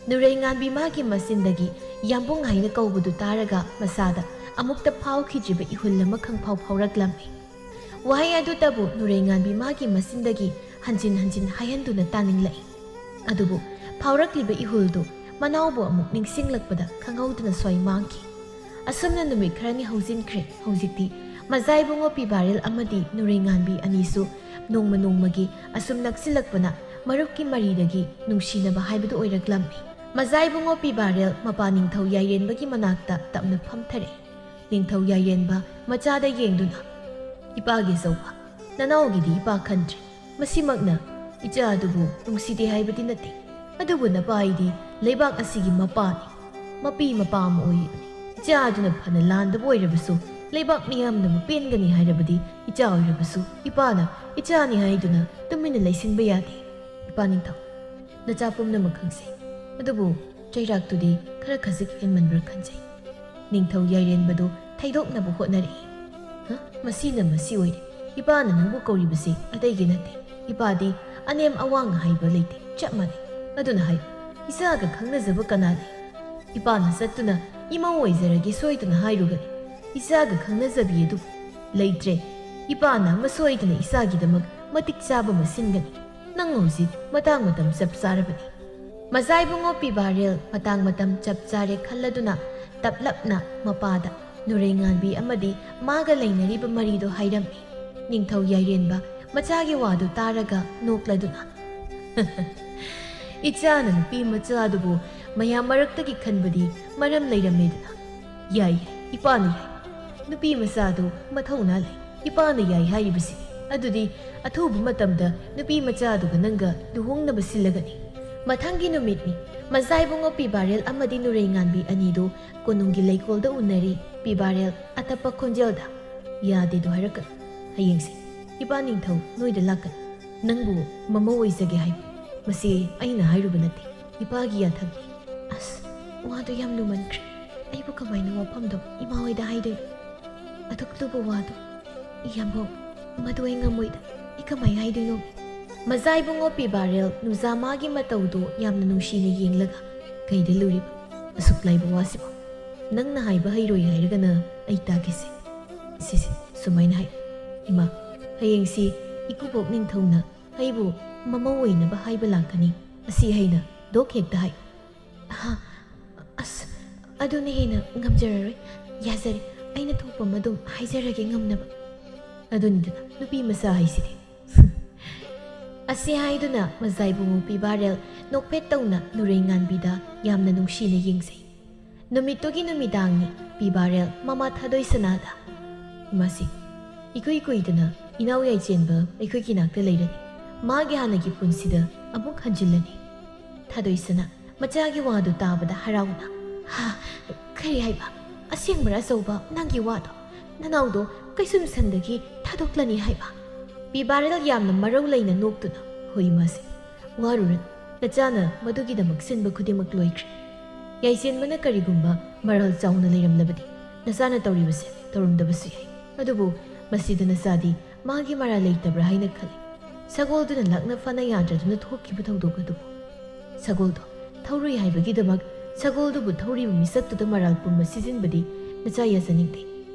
ꯅꯨꯔꯩꯉꯥꯟꯕꯤ ꯃꯥꯒꯤ ꯃꯆꯤꯟꯗꯒꯤ ꯌꯥꯝꯕꯨꯡ ꯍꯥꯏꯅ ꯀꯧꯕꯗꯨ ꯇꯥꯔꯒ ꯃꯁꯥꯗ ꯑꯃꯨꯛꯇ ꯐꯥꯎꯈꯤꯗ꯭ꯔꯤꯕ ꯏꯍꯨꯜ ꯑꯃ ꯈꯪꯐꯥꯎ ꯐꯥꯎꯔꯛꯂꯝꯃꯤ꯫ ꯋꯥꯍꯩ ꯑꯗꯨꯇꯕꯨ ꯅꯨꯔꯩꯉꯥꯟꯕꯤ ꯃꯥꯒꯤ ꯃꯆꯤꯟꯗꯒꯤ ꯍꯟꯖꯤꯟ ꯍꯟꯖꯤꯟ ꯍꯥꯏꯍꯟꯗꯨꯅ ꯇꯥꯅꯤꯡꯂꯛꯏ꯫ ꯑꯗꯨꯕꯨ ꯐꯥꯎꯔꯛꯂꯤꯕ ꯏꯍꯨꯜꯗꯨ ꯃꯅꯥꯎꯕꯨ ꯑꯃꯨꯛ ꯅꯤꯡꯁꯤꯡꯂꯛꯄꯗ ꯈꯪꯍꯧꯗꯅ ꯁ꯭ꯋꯥꯏ ꯃꯥꯡꯈꯤ꯫ ꯑꯁꯨꯝꯅ ꯅꯨꯃꯤꯠ ꯈꯔꯅꯤ ꯍꯧꯖꯤꯟꯈ꯭ꯔꯦ꯫ ꯍꯧꯖꯤꯛꯇꯤ ꯃꯖꯥꯏ ꯕꯨꯡꯉꯣ ꯄꯤꯕꯥꯔꯦꯜ ꯑꯃꯗꯤ ꯅꯨꯔꯩꯉꯥꯟꯕꯤ ꯑꯅꯤꯁꯨ ꯅꯣꯡꯃ ꯅꯣꯡꯃꯒꯤ ꯑꯁꯨꯝ ꯅꯛꯁꯤꯜꯂꯛꯄꯅ ꯃꯔꯨꯞꯀꯤ ꯃꯔꯤꯗꯒꯤ ꯅꯨꯡꯁꯤꯅꯕ ꯍꯥꯏꯕꯗꯨ ꯑꯣꯏꯔꯛꯂꯝꯃꯤ꯫ ꯃꯖꯥꯏ ꯕꯨꯡꯉꯣ ꯄꯤꯕꯥꯔꯦꯜ ꯃꯄꯥ ꯅꯤꯡꯊꯧ ꯌꯥꯏꯔꯦꯟꯕꯒꯤ ꯃꯅꯥꯛꯇ ꯇꯞꯅ ꯐꯝꯊꯔꯛꯏ꯫ ꯅꯤꯡꯊꯧ ꯌꯥꯏꯔꯦꯟꯕ ꯃꯆꯥꯗ ꯌꯦꯡꯗꯨꯅ ꯏꯄꯥꯒꯤ ꯑꯆꯧꯕ ꯅꯅꯥꯎꯒꯤꯗꯤ ꯏꯄꯥ ꯈꯟꯗ꯭ꯔꯤ ꯃꯁꯤꯃꯛꯅ ꯏꯆꯥ ꯑꯗꯨꯕꯨ ꯅꯨꯡꯁꯤꯗꯦ ꯍꯥꯏꯕꯗꯤ ꯅꯠꯇꯦ ꯑꯗꯨꯕꯨ ꯅꯄꯥ ꯑꯩꯗꯤ ꯂꯩꯕꯥꯛ ꯑꯁꯤꯒꯤ ꯃꯄꯥꯅꯤ ꯃꯄꯤ ꯃꯄꯥ ꯑꯃ ꯑꯣꯏꯔꯤꯕꯅꯤ꯫ ꯏꯆꯥ ꯑꯗꯨꯅ ꯐꯅ ꯂꯥꯟꯗꯕ ꯑꯣꯏꯔꯕꯁꯨ ꯂꯩꯕꯥꯛ ꯃꯤꯌꯥꯝꯅꯕꯨ ꯄꯦꯟꯒꯅꯤ ꯍꯥꯏꯔꯕꯗꯤ ꯏꯆꯥ ꯑꯣꯏꯔꯕꯁꯨ ꯏꯄꯥꯅ ꯏꯆꯥꯅꯤ ꯍꯥꯏꯗꯨꯅ ꯇꯨꯃꯤꯟꯅ ꯂꯩꯁꯤꯟꯕ ꯌꯥꯗꯦ꯫ ꯏꯄꯥ ꯅꯤꯡꯊꯧ ꯅꯆꯥ ꯄꯨꯝꯅꯃꯛ ꯈꯪꯖꯩ ꯑꯗꯨꯕꯨ ꯆꯩꯔꯥꯛꯇꯨꯗꯤ ꯈꯔ ꯈꯖꯤꯛ ꯍꯦꯟꯃꯟꯕ꯭ꯔꯥ ꯈꯟꯖꯩ꯫ ꯅꯤꯡꯊꯧ ꯌꯥꯏꯔꯦꯟꯕꯗꯨ ꯊꯩꯗꯣꯛꯅꯕ ꯍꯣꯠꯅꯔꯛꯏ꯫ ꯃꯁꯤꯅ ꯃꯁꯤ ꯑꯣꯏꯔꯦ ꯏꯄꯥꯅ ꯅꯪꯕꯨ ꯀꯧꯔꯤꯕꯁꯤ ꯑꯇꯩꯒꯤ ꯅꯠꯇꯦ ꯏꯄꯥꯗꯤ ꯑꯅꯦꯝ ꯑꯋꯥꯡ ꯍꯥꯏꯕ ꯂꯩꯇꯦ ꯆꯞ ꯃꯥꯟꯅꯩ ꯑꯗꯨꯅ ꯍꯥꯏꯌꯨ ꯏꯆꯥꯒ ꯈꯪꯅꯖꯕ ꯀꯅꯥ ꯂꯩ? ꯏꯄꯥꯅ ꯆꯠꯇꯨꯅ ꯏꯃꯧ ꯑꯣꯏꯖꯔꯒꯦ ꯁꯣꯏꯗꯅ ꯍꯥꯏꯔꯨꯒꯅꯤ ꯏꯆꯥꯒ ꯈꯪꯅꯖꯕꯤ ꯑꯗꯨ ꯂꯩꯇ꯭ꯔꯦ꯫ ꯏꯄꯥꯅ ꯑꯃ ꯁꯣꯏꯗꯅ ꯏꯆꯥꯒꯤꯗꯃꯛ ꯃꯇꯤꯛ ꯆꯥꯕ ꯑꯃ ꯁꯤꯟꯒꯅꯤ ꯅꯪ ꯍꯧꯖꯤꯛ ꯃꯇꯥꯡ ꯃꯇꯝ ꯆꯞ ꯆꯥꯔꯕꯅꯤ꯫ ꯃꯖꯥꯏ ꯕꯨꯡꯉꯣ ꯄꯤꯕꯥꯔꯦꯜ ꯃꯇꯥꯡ ꯃꯇꯝ ꯆꯞ ꯆꯥꯔꯦ ꯈꯜꯂꯗꯨꯅ ꯇꯞꯂꯞꯅ ꯃꯄꯥꯗ ꯅꯨꯔꯩꯉꯥꯟꯕꯤ ꯑꯃꯗꯤ ꯃꯥꯒ ꯂꯩꯅꯔꯤꯕ ꯃꯔꯤꯗꯣ ꯍꯥꯏꯔꯝꯃꯤ꯫ ꯅꯤꯡꯊꯧ ꯌꯥꯏꯔꯦꯟꯕ ꯃꯆꯥꯒꯤ ꯋꯥꯗꯨ ꯇꯥꯔꯒ ꯅꯣꯛꯂꯗꯨꯅ ꯏꯆꯥꯅ ꯅꯨꯄꯤ ꯃꯆꯥꯗꯨꯕꯨ ꯃꯌꯥꯝ ꯃꯔꯛꯇꯒꯤ ꯈꯟꯕꯗꯤ ꯃꯔꯝ ꯂꯩꯔꯝꯃꯦꯗꯅ ꯌꯥꯏ ꯏꯄꯥꯅ ꯌꯥꯏ ꯅꯨꯄꯤ ꯃꯆꯥꯗꯨ ꯃꯊꯧꯅꯥ ꯂꯩ ꯏꯄꯥꯅ ꯌꯥꯏ ꯍꯥꯏꯔꯤꯕꯁꯤ ꯑꯗꯨꯗꯤ ꯑꯊꯨꯕ ꯃꯇꯝꯗ ꯅꯨꯄꯤ ꯃꯆꯥꯗꯨꯒ ꯅꯪꯒ ꯂꯨꯍꯣꯡꯅꯕ ꯁꯤꯜꯂꯒꯅꯤ꯫ ꯃꯊꯪꯒꯤ ꯅꯨꯃꯤꯠꯅꯤ ꯃꯖꯥꯏ ꯕꯨꯡꯉꯣ ꯄꯤꯕꯥꯔꯦꯜ ꯑꯃꯗꯤ ꯅꯨꯔꯩꯉꯥꯟꯕꯤ ꯑꯅꯤꯗꯨ ꯀꯣꯅꯨꯡꯒꯤ ꯂꯩꯀꯣꯜꯗ ꯎꯅꯔꯤ꯫ ꯄꯤꯕꯥꯔꯦꯜ ꯑꯇꯞꯄ ꯈꯣꯟꯖꯦꯜꯗ ꯌꯥꯗꯦꯗꯣ ꯍꯥꯏꯔꯛꯀꯅꯨ ꯍꯌꯦꯡꯁꯦ ꯏꯄꯥ ꯅꯤꯡꯊꯧ ꯅꯣꯏꯗ ꯂꯥꯛꯀꯅꯤ ꯅꯪꯕꯨ ꯃꯃꯧ ꯑꯣꯏꯖꯒꯦ ꯍꯥꯏꯕ ꯃꯁꯤ ꯑꯩꯅ ꯍꯥꯏꯔꯨꯕ ꯅꯠꯇꯦ ꯏꯄꯥꯒꯤ ꯌꯥꯊꯪꯅꯤ꯫ ꯑꯁ ꯋꯥꯗꯣ ꯌꯥꯝ ꯂꯨꯃꯟꯈ꯭ꯔꯦ ꯑꯩꯕꯨ ꯀꯃꯥꯏꯅ ꯋꯥꯐꯝꯗꯣ ꯏꯃꯥ ꯍꯣꯏꯗ ꯍꯥꯏꯗꯣꯏꯅꯣ? ꯑꯗꯨꯛ ꯂꯨꯕ ꯋꯥꯗꯣ ꯌꯥꯝꯕꯨꯡ ꯃꯗꯨ ꯑꯩ ꯉꯝꯃꯣꯏꯗ ꯑꯩ ꯀꯃꯥꯏꯅ ꯍꯥꯏꯗꯣꯏꯅꯣ? ꯃꯖꯥꯏ ꯕꯨꯡꯉꯣ ꯄꯤꯕꯥꯔꯦꯜ ꯅꯨꯖꯥ ꯃꯥꯒꯤ ꯃꯇꯧꯗꯣ ꯌꯥꯝꯅ ꯅꯨꯡꯁꯤꯅ ꯌꯦꯡꯂꯒ ꯀꯩꯗ ꯂꯨꯔꯤꯕ ꯑꯁꯨꯛ ꯂꯥꯏꯕ ꯋꯥꯁꯤꯕꯣ ꯅꯪꯅ ꯍꯥꯏꯕ ꯍꯩꯔꯣꯏ ꯍꯥꯏꯔꯒꯅ ꯑꯩ ꯇꯥꯒꯦꯁꯦ ꯁꯤꯁꯦ ꯁꯨꯃꯥꯏꯅ ꯍꯥꯏ ꯏꯃꯥ ꯍꯌꯦꯡꯁꯤ ꯏꯀꯨꯕꯣꯛ ꯅꯤꯡꯊꯧꯅ ꯑꯩꯕꯨ ꯃꯃꯧ ꯑꯣꯏꯅꯕ ꯍꯥꯏꯕ ꯂꯥꯛꯀꯅꯤ ꯑꯁꯤ ꯍꯩꯅ ꯗꯣꯛ ꯍꯦꯛꯇ ꯍꯥꯏ꯫ ꯑꯁ ꯑꯗꯨꯅ ꯍꯦꯟꯅ ꯉꯝꯖꯔꯔꯣꯏ ꯌꯥꯖꯔꯦ ꯑꯩꯅ ꯊꯣꯛꯄ ꯑꯗꯨꯝ ꯍꯥꯏꯖꯔꯒꯦ ꯉꯝꯅꯕ ꯑꯗꯨꯅꯤꯗꯅ ꯅꯨꯄꯤ ꯃꯆꯥ ꯍꯥꯏꯁꯤꯗꯤ ꯑꯁꯤ ꯍꯥꯏꯗꯨꯅ ꯃꯖꯥꯏ ꯕꯨꯡꯉꯣ ꯄꯤꯕꯥꯔꯦꯜ ꯅꯣꯛꯐꯦꯠ ꯇꯧꯅ ꯅꯨꯔꯩꯉꯥꯟꯕꯤꯗ ꯌꯥꯝꯅ ꯅꯨꯡꯁꯤꯅ ꯌꯦꯡꯖꯩ꯫ ꯅꯨꯃꯤꯠꯇꯨꯒꯤ ꯅꯨꯃꯤꯗꯥꯡꯅꯤ ꯄꯤꯕꯥꯔꯦꯜ ꯃꯃꯥ ꯊꯥꯗꯣꯏꯁꯅꯥꯗ ꯏꯃꯥꯁꯤ ꯏꯀꯨꯏ ꯀꯨꯏꯗꯅ ꯏꯅꯥꯎ ꯌꯥꯏꯆꯦꯟꯕ ꯑꯩꯈꯣꯏꯒꯤ ꯅꯥꯛꯇ ꯂꯩꯔꯅꯤ ꯃꯥꯒꯤ ꯍꯥꯟꯅꯒꯤ ꯄꯨꯟꯁꯤꯗ ꯑꯃꯨꯛ ꯍꯟꯖꯤꯜꯂꯅꯤ꯫ ꯊꯥꯗꯣꯏꯁꯅꯥ ꯃꯆꯥꯒꯤ ꯋꯥꯗꯨ ꯇꯥꯕꯗ ꯍꯔꯥꯎꯅ ꯀꯔꯤ ꯍꯥꯏꯕ ꯑꯁꯦꯡꯕꯔ ꯑꯆꯧꯕ ꯅꯪꯒꯤ ꯋꯥꯗꯣ ꯅꯅꯥꯎꯗꯣ ꯀꯩꯁꯨꯝꯁꯪꯗꯒꯤ ꯊꯥꯗꯣꯛꯂꯅꯤ ꯍꯥꯏꯕ? ꯄꯤꯕꯥꯔꯦꯜ ꯌꯥꯝꯅ ꯃꯔꯧ ꯂꯩꯅ ꯅꯣꯛꯇꯨꯅ ꯍꯣꯏ ꯏꯃꯥꯁꯤ ꯋꯥꯔꯨꯔꯅꯨ ꯅꯆꯥꯅ ꯃꯗꯨꯒꯤꯗꯃꯛ ꯁꯤꯟꯕ ꯈꯨꯗꯤꯡꯃꯛ ꯂꯣꯏꯈ꯭ꯔꯦ꯫ ꯌꯥꯏꯆꯦꯟꯕꯅ ꯀꯔꯤꯒꯨꯝꯕ ꯃꯔꯜ ꯆꯥꯎꯅ ꯂꯩꯔꯝꯂꯕꯗꯤ ꯅꯆꯥꯅ ꯇꯧꯔꯤꯕꯁꯦ ꯇꯧꯔꯝꯗꯕꯁꯨ ꯌꯥꯏ ꯑꯗꯨꯕꯨ ꯃꯁꯤꯗ ꯅꯆꯥꯗꯤ ꯃꯥꯒꯤ ꯃꯔꯥꯜ ꯂꯩꯇꯕ꯭ꯔꯥ ꯍꯥꯏꯅ ꯈꯜꯂꯤ꯫ ꯁꯒꯣꯜꯗꯨꯅ ꯂꯥꯛꯅ ꯐꯅ ꯌꯥꯗ꯭ꯔꯗꯨꯅ ꯊꯣꯛꯈꯤꯕ ꯊꯧꯗꯣꯛ ꯑꯗꯨꯕꯨ ꯁꯒꯣꯜꯗꯣ ꯊꯧꯔꯨꯏ ꯍꯥꯏꯕꯒꯤꯗꯃꯛ ꯁꯒꯣꯜꯗꯨꯕꯨ ꯊꯧꯔꯤꯕ ꯃꯤꯁꯛꯇꯨꯗ ꯃꯔꯥꯜ ꯄꯨꯝꯕ ꯁꯤꯖꯤꯟꯕꯗꯤ ꯅꯆꯥ ꯌꯥꯖꯅꯤꯡꯗꯦ꯫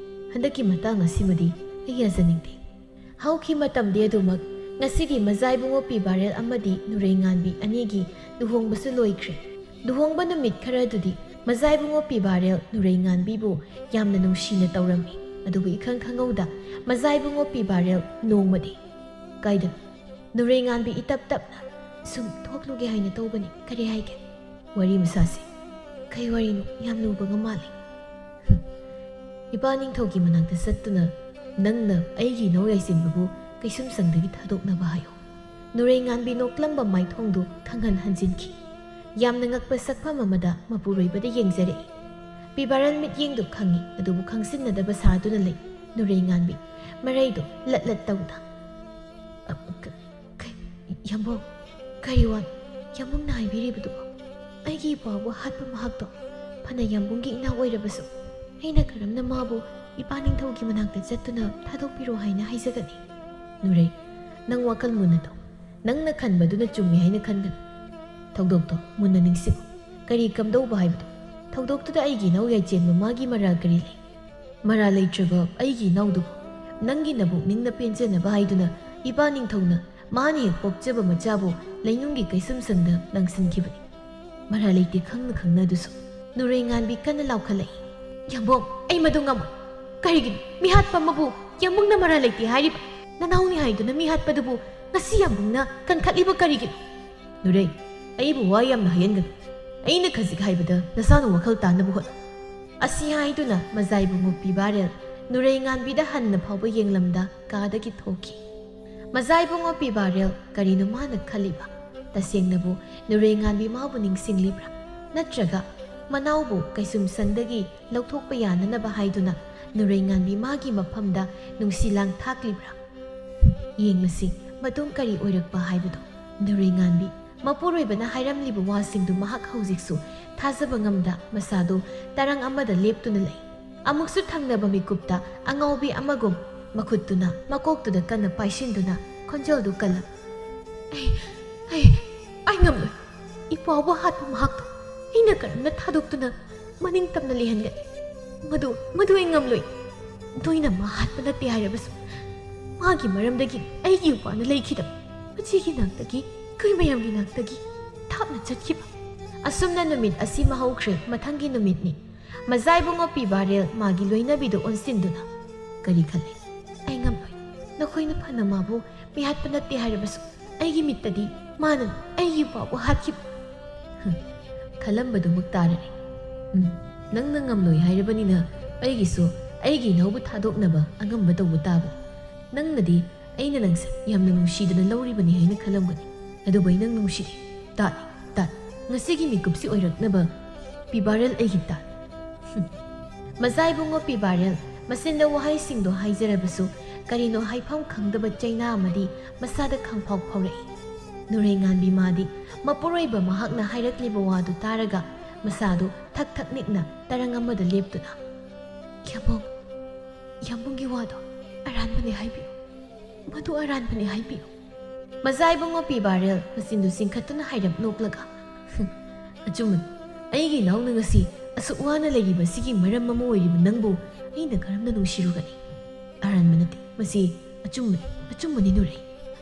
ꯍꯟꯗꯛꯀꯤ ꯃꯇꯥꯡ ꯑꯁꯤꯃꯗꯤ ꯑꯩ ꯌꯥꯖꯅꯤꯡꯗꯦ꯫ ꯍꯧꯈꯤ ꯃꯇꯝꯗꯤ ꯑꯗꯨꯃꯛ ꯉꯁꯤꯗꯤ ꯃꯖꯥꯏ ꯕꯨꯡꯉꯣ ꯄꯤꯕꯥꯔꯦꯜ ꯑꯃꯗꯤ ꯅꯨꯔꯩꯉꯥꯟꯕꯤ ꯑꯅꯤꯒꯤ ꯂꯨꯍꯣꯡꯕꯁꯨ ꯂꯣꯏꯈ꯭ꯔꯦ꯫ ꯂꯨꯍꯣꯡꯕ ꯅꯨꯃꯤꯠ ꯈꯔꯗꯨꯗꯤ ꯃꯖꯥꯏ ꯕꯨꯡꯉꯣ ꯄꯤꯕꯥꯔꯦꯜ ꯅꯨꯔꯩꯉꯥꯟꯕꯤꯕꯨ ꯌꯥꯝꯅ ꯅꯨꯡꯁꯤꯅ ꯇꯧꯔꯝꯃꯤ ꯑꯗꯨꯕꯨ ꯏꯈꯪ ꯈꯪꯍꯧꯗ ꯃꯖꯥꯏ ꯕꯨꯡꯉꯣ ꯄꯤꯕꯥꯔꯦꯜ ꯅꯣꯡꯃꯗꯤ ꯀꯥꯏꯗꯅꯣ ꯅꯨꯔꯩꯉꯥꯟꯕꯤ ꯏꯇꯞ ꯇꯞꯅ ꯁꯨꯝ ꯊꯣꯛꯂꯨꯒꯦ ꯍꯥꯏꯅ ꯇꯧꯕꯅꯤ ꯀꯔꯤ ꯍꯥꯏꯒꯦ ꯋꯥꯔꯤ ꯃꯁꯥꯁꯤ ꯀꯩ ꯋꯥꯔꯤꯅꯣ ꯌꯥꯝ ꯂꯨꯕꯒ ꯃꯥꯜꯂꯤ ꯏꯄꯥ ꯅꯤꯡꯊꯧꯒꯤ ꯃꯅꯥꯛꯇ ꯆꯠꯇꯨꯅ ꯅꯪꯅ ꯑꯩꯒꯤ ꯏꯅꯥꯎ ꯌꯥꯏꯁꯤꯟꯕꯕꯨ ꯀꯩꯁꯨꯝꯁꯪꯗꯒꯤ ꯊꯥꯗꯣꯛꯅꯕ ꯍꯥꯏꯌꯣ ꯅꯨꯔꯩꯉꯥꯟꯕꯤ ꯅꯣꯛꯂꯝꯕ ꯃꯥꯏꯊꯣꯡꯗꯨ ꯈꯪꯍꯟ ꯍꯟꯖꯤꯟꯈꯤ ꯌꯥꯝꯅ ꯉꯛꯄ ꯁꯛꯐꯝ ꯑꯃꯗ ꯃꯄꯨꯔꯣꯏꯕꯗ ꯌꯦꯡꯖꯔꯛꯏ ꯄꯤꯕꯥꯔꯦꯜ ꯃꯤꯠꯌꯦꯡꯗꯨ ꯈꯪꯉꯤ ꯑꯗꯨꯕꯨ ꯈꯪꯁꯤꯟꯅꯗꯕ ꯁꯥꯗꯨꯅ ꯂꯩ ꯅꯨꯔꯩꯉꯥꯟꯕꯤ ꯃꯔꯩꯗꯨ ꯂꯠ ꯇꯧꯅ ꯌꯥꯝꯕꯣꯡ ꯀꯔꯤ ꯋꯥꯅꯣ ꯌꯥꯝꯕꯨꯡꯅ ꯍꯥꯏꯕꯤꯔꯤꯕꯗꯨꯕꯣ ꯑꯩꯒꯤ ꯏꯄꯥꯕꯨ ꯍꯥꯠꯄ ꯃꯍꯥꯛꯇꯣ ꯐꯅ ꯌꯥꯝꯕꯨꯡꯒꯤ ꯏꯅꯥꯎ ꯑꯣꯏꯔꯕꯁꯨ ꯑꯩꯅ ꯀꯔꯝꯅ ꯃꯥꯕꯨ ꯏꯄꯥ ꯅꯤꯡꯊꯧꯒꯤ ꯃꯅꯥꯛꯇ ꯆꯠꯇꯨꯅ ꯊꯥꯗꯣꯛꯄꯤꯔꯣ ꯍꯥꯏꯅ ꯍꯥꯏꯖꯒꯅꯤ ꯅꯨꯔꯩ ꯅꯪ ꯋꯥꯈꯜ ꯃꯨꯟꯅ ꯇꯧ ꯅꯪꯅ ꯈꯟꯕꯗꯨꯅ ꯆꯨꯝꯃꯤ ꯍꯥꯏꯅ ꯈꯟꯒꯅꯨ ꯊꯧꯗꯣꯛꯇꯣ ꯃꯨꯟꯅ ꯅꯤꯡꯁꯤꯡꯉꯨ ꯀꯔꯤ ꯀꯝꯗꯧꯕ ꯍꯥꯏꯕꯗꯣ ꯊꯧꯗꯣꯛꯇꯨꯗ ꯑꯩꯒꯤ ꯏꯅꯥꯎ ꯌꯥꯏꯆꯦꯟꯕ ꯃꯥꯒꯤ ꯃꯔꯥꯜ ꯀꯔꯤ ꯂꯩ ꯃꯔꯥꯜ ꯂꯩꯇ꯭ꯔꯕ ꯑꯩꯒꯤ ꯏꯅꯥꯎꯗꯨꯕꯨ ꯅꯪꯒꯤ ꯅꯕꯨꯛꯅꯤꯡꯅ ꯄꯦꯟꯖꯅꯕ ꯍꯥꯏꯗꯨꯅ ꯏꯄꯥ ꯅꯤꯡꯊꯧꯅ ꯃꯥꯅ ꯍꯦꯛ ꯄꯣꯛꯆꯕ ꯃꯆꯥꯕꯨ ꯂꯩꯅꯨꯡꯒꯤ ꯀꯩꯁꯨꯝꯁꯪꯗ ꯂꯪꯁꯤꯟꯈꯤꯕꯅꯤ ꯃꯔꯥꯜ ꯂꯩꯇꯦ ꯈꯪꯅ ꯑꯗꯨꯁꯨ ꯅꯨꯔꯩꯉꯥꯟꯕꯤ ꯀꯟꯅ ꯂꯥꯎꯈꯠꯂꯛꯏ ꯌꯥꯝꯕꯣꯡ ꯑꯩ ꯃꯗꯨ ꯉꯝꯃꯣꯏ ꯀꯔꯤꯒꯤꯅꯣ ꯃꯤꯍꯥꯠꯄ ꯑꯃꯕꯨ ꯌꯥꯝꯕꯨꯡꯅ ꯃꯔꯥꯜ ꯂꯩꯇꯦ ꯍꯥꯏꯔꯤꯕ ꯅꯅꯥꯎꯅꯤ ꯍꯥꯏꯗꯨꯅ ꯃꯤꯍꯥꯠꯄꯗꯨꯕꯨ ꯉꯁꯤ ꯌꯥꯝꯕꯨꯡꯅ ꯀꯟꯈꯠꯂꯤꯕ ꯀꯔꯤꯒꯤꯅꯣ ꯅꯨꯔꯩ ꯑꯩꯕꯨ ꯋꯥ ꯌꯥꯝꯅ ꯍꯥꯏꯍꯟꯒꯅꯨ ꯑꯩꯅ ꯈꯖꯤꯛ ꯍꯥꯏꯕꯗ ꯅꯁꯥꯅ ꯋꯥꯈꯜ ꯇꯥꯅꯕ ꯍꯣꯠꯅꯧ ꯑꯁꯤ ꯍꯥꯏꯗꯨꯅ ꯃꯖꯥꯏꯕꯨꯡꯉꯣ ꯄꯤꯕꯥꯔꯦꯜ ꯅꯨꯔꯩꯉꯥꯟꯕꯤꯗ ꯍꯟꯅ ꯐꯥꯎꯕ ꯌꯦꯡꯂꯝꯗ ꯀꯥꯗꯒꯤ ꯊꯣꯛꯈꯤ ꯃꯖꯥꯏꯕꯨꯡꯉꯣ ꯄꯤꯕꯥꯔꯦꯜ ꯀꯔꯤꯅꯣ ꯃꯥꯅ ꯈꯜꯂꯤꯕ ꯇꯁꯦꯡꯅꯕꯨ ꯅꯨꯔꯩꯉꯥꯟꯕꯤ ꯃꯥꯕꯨ ꯅꯤꯡꯁꯤꯡꯂꯤꯕ꯭ꯔꯥ ꯅꯠꯇ꯭ꯔꯒ ꯃꯅꯥꯎꯕꯨ ꯀꯩꯁꯨꯝꯁꯪꯗꯒꯤ ꯂꯧꯊꯣꯛꯄ ꯌꯥꯅꯅꯕ ꯍꯥꯏꯗꯨꯅ ꯅꯨꯔꯩꯉꯥꯟꯕꯤ ꯃꯥꯒꯤ ꯃꯐꯝꯗ ꯅꯨꯡꯁꯤꯂꯥꯡ ꯊꯥꯛꯂꯤꯕ꯭ꯔꯥ ꯌꯦꯡꯂꯁꯤ ꯃꯇꯨꯡ ꯀꯔꯤ ꯑꯣꯏꯔꯛꯄ ꯍꯥꯏꯕꯗꯣ ꯅꯨꯔꯩꯉꯥꯟꯕꯤ ꯃꯄꯨꯔꯣꯏꯕꯅ ꯍꯥꯏꯔꯝꯂꯤꯕ ꯋꯥꯁꯤꯡꯗꯨ ꯃꯍꯥꯛ ꯍꯧꯖꯤꯛꯁꯨ ꯊꯥꯖꯕ ꯉꯝꯗ ꯃꯁꯥꯗꯨ ꯇꯔꯪ ꯑꯃꯗ ꯂꯦꯞꯇꯨꯅ ꯂꯩ ꯑꯃꯨꯛꯁꯨ ꯊꯪꯅꯕ ꯃꯤꯀꯨꯞꯇ ꯑꯉꯥꯎꯕꯤ ꯑꯃꯒꯨꯝ ꯃꯈꯨꯠꯇꯨꯅ ꯃꯀꯣꯛꯇꯨꯗ ꯀꯟꯅ ꯄꯥꯏꯁꯤꯟꯗꯨꯅ ꯈꯣꯟꯖꯦꯜꯗꯨ ꯀꯜꯂ ꯑꯩ ꯉꯝꯂꯣꯏ ꯏꯄꯥꯕꯨ ꯍꯥꯠꯄ ꯃꯍꯥꯛꯇꯣ ꯑꯩꯅ ꯀꯔꯝꯅ ꯊꯥꯗꯣꯛꯇꯨꯅ ꯃꯅꯤꯡ ꯇꯝꯅ ꯂꯩꯍꯟꯒꯅꯤ ꯃꯗꯨ ꯑꯩ ꯉꯝꯂꯣꯏ ꯅꯣꯏꯅ ꯃꯥ ꯍꯥꯠꯄ ꯅꯠꯇꯦ ꯍꯥꯏꯔꯕꯁꯨ ꯃꯥꯒꯤ ꯃꯔꯝꯗꯒꯤ ꯑꯩꯒꯤ ꯏꯄꯥꯅ ꯂꯩꯈꯤꯗꯕ ꯃꯆꯦꯒꯤ ꯅꯥꯛꯇꯒꯤ ꯑꯩꯈꯣꯏ ꯃꯌꯥꯝꯒꯤ ꯅꯥꯛꯇꯒꯤ ꯊꯥꯞꯅ ꯆꯠꯈꯤꯕ ꯑꯁꯨꯝꯅ ꯅꯨꯃꯤꯠ ꯑꯁꯤꯃ ꯍꯧꯈ꯭ꯔꯦ ꯃꯊꯪꯒꯤ ꯅꯨꯃꯤꯠꯅꯤ ꯃꯖꯥꯏꯕꯨꯡꯉꯣ ꯄꯤꯕꯥꯔꯦꯜ ꯃꯥꯒꯤ ꯂꯣꯏꯅꯕꯤꯗꯨ ꯑꯣꯟꯁꯤꯟꯗꯨꯅ ꯀꯔꯤ ꯈꯜꯂꯤ ꯑꯩ ꯉꯝꯂꯣꯏ ꯅꯈꯣꯏꯅ ꯐꯅ ꯃꯥꯕꯨ ꯃꯤꯍꯥꯠꯄ ꯅꯠꯇꯦ ꯍꯥꯏꯔꯕꯁꯨ ꯑꯩꯒꯤ ꯃꯤꯠꯇꯗꯤ ꯃꯥꯅ ꯑꯩꯒꯤ ꯏꯄꯥꯕꯨ ꯍꯥꯠꯈꯤꯕ ꯈꯜꯂꯝꯕꯗꯨꯃꯛ ꯇꯥꯔꯔꯦ ꯅꯪꯅ ꯉꯝꯂꯣꯏ ꯍꯥꯏꯔꯕꯅꯤꯅ ꯑꯩꯒꯤꯁꯨ ꯑꯩꯒꯤ ꯏꯅꯥꯎꯕꯨ ꯊꯥꯗꯣꯛꯅꯕ ꯑꯉꯝꯕ ꯇꯧꯕ ꯇꯥꯕꯅꯤ ꯅꯪꯅꯗꯤ ꯑꯩꯅ ꯅꯪꯁꯦ ꯌꯥꯝꯅ ꯅꯨꯡꯁꯤꯗꯅ ꯂꯧꯔꯤꯕꯅꯤ ꯍꯥꯏꯅ ꯈꯜꯂꯝꯒꯅꯤ ꯑꯗꯨꯕꯨ ꯑꯩ ꯅꯪ ꯅꯨꯡꯁꯤꯗꯦ ꯇꯥꯠ ꯉꯁꯤꯒꯤ ꯃꯤꯀꯨꯞꯁꯤ ꯑꯣꯏꯔꯛꯅꯕ ꯄꯤꯕꯥꯔꯦꯜ ꯑꯩꯒꯤ ꯇꯥꯠ ꯃꯖꯥꯏꯕꯨꯡꯉꯣ ꯄꯤꯕꯥꯔꯦꯜ ꯃꯆꯤꯟꯗ ꯋꯥꯍꯩꯁꯤꯡꯗꯣ ꯍꯥꯏꯖꯔꯕꯁꯨ ꯀꯔꯤꯅꯣ ꯍꯥꯏꯐꯝ ꯈꯪꯗꯕ ꯆꯩꯅꯥ ꯑꯃꯗꯤ ꯃꯁꯥꯗ ꯈꯪꯐꯥꯎ ꯐꯥꯎꯔꯛꯏ ꯅꯨꯔꯩꯉꯥꯟꯕꯤ ꯃꯥꯗꯤ ꯃꯄꯨꯔꯣꯏꯕ ꯃꯍꯥꯛꯅ ꯍꯥꯏꯔꯛꯂꯤꯕ ꯋꯥꯗꯨ ꯇꯥꯔꯒ ꯃꯁꯥꯗꯨ ꯊꯛ ꯅꯤꯛꯅ ꯇꯔꯪ ꯑꯃꯗ ꯂꯦꯞꯇꯨꯅ ꯌꯥꯝꯕꯨꯡꯒꯤ ꯋꯥꯗꯣ ꯑꯔꯥꯟꯕꯅꯤ ꯍꯥꯏꯕꯤꯌꯨ ꯃꯗꯨ ꯑꯔꯥꯟꯕꯅꯤ ꯍꯥꯏꯕꯤꯌꯨ ꯃꯖꯥꯏꯕꯨꯡꯉꯣ ꯄꯤꯕꯥꯔꯦꯜ ꯃꯆꯤꯟꯗꯨ ꯆꯤꯡꯈꯠꯇꯨꯅ ꯍꯥꯏꯔꯞ ꯅꯣꯛꯂꯒ ꯑꯆꯨꯝꯕꯅꯤ ꯑꯩꯒꯤ ꯏꯅꯥꯎꯅ ꯉꯁꯤ ꯑꯁꯨꯛ ꯋꯥꯅ ꯂꯩꯔꯤꯕꯁꯤꯒꯤ ꯃꯔꯝ ꯑꯃ ꯑꯣꯏꯔꯤꯕ ꯅꯪꯕꯨ ꯑꯩꯅ ꯀꯔꯝꯅ ꯅꯨꯡꯁꯤꯔꯨꯒꯅꯤ ꯑꯔꯥꯟꯕ ꯅꯠꯇꯦ ꯃꯁꯤ ꯑꯆꯨꯝꯕꯅꯤ ꯅꯨꯔꯩ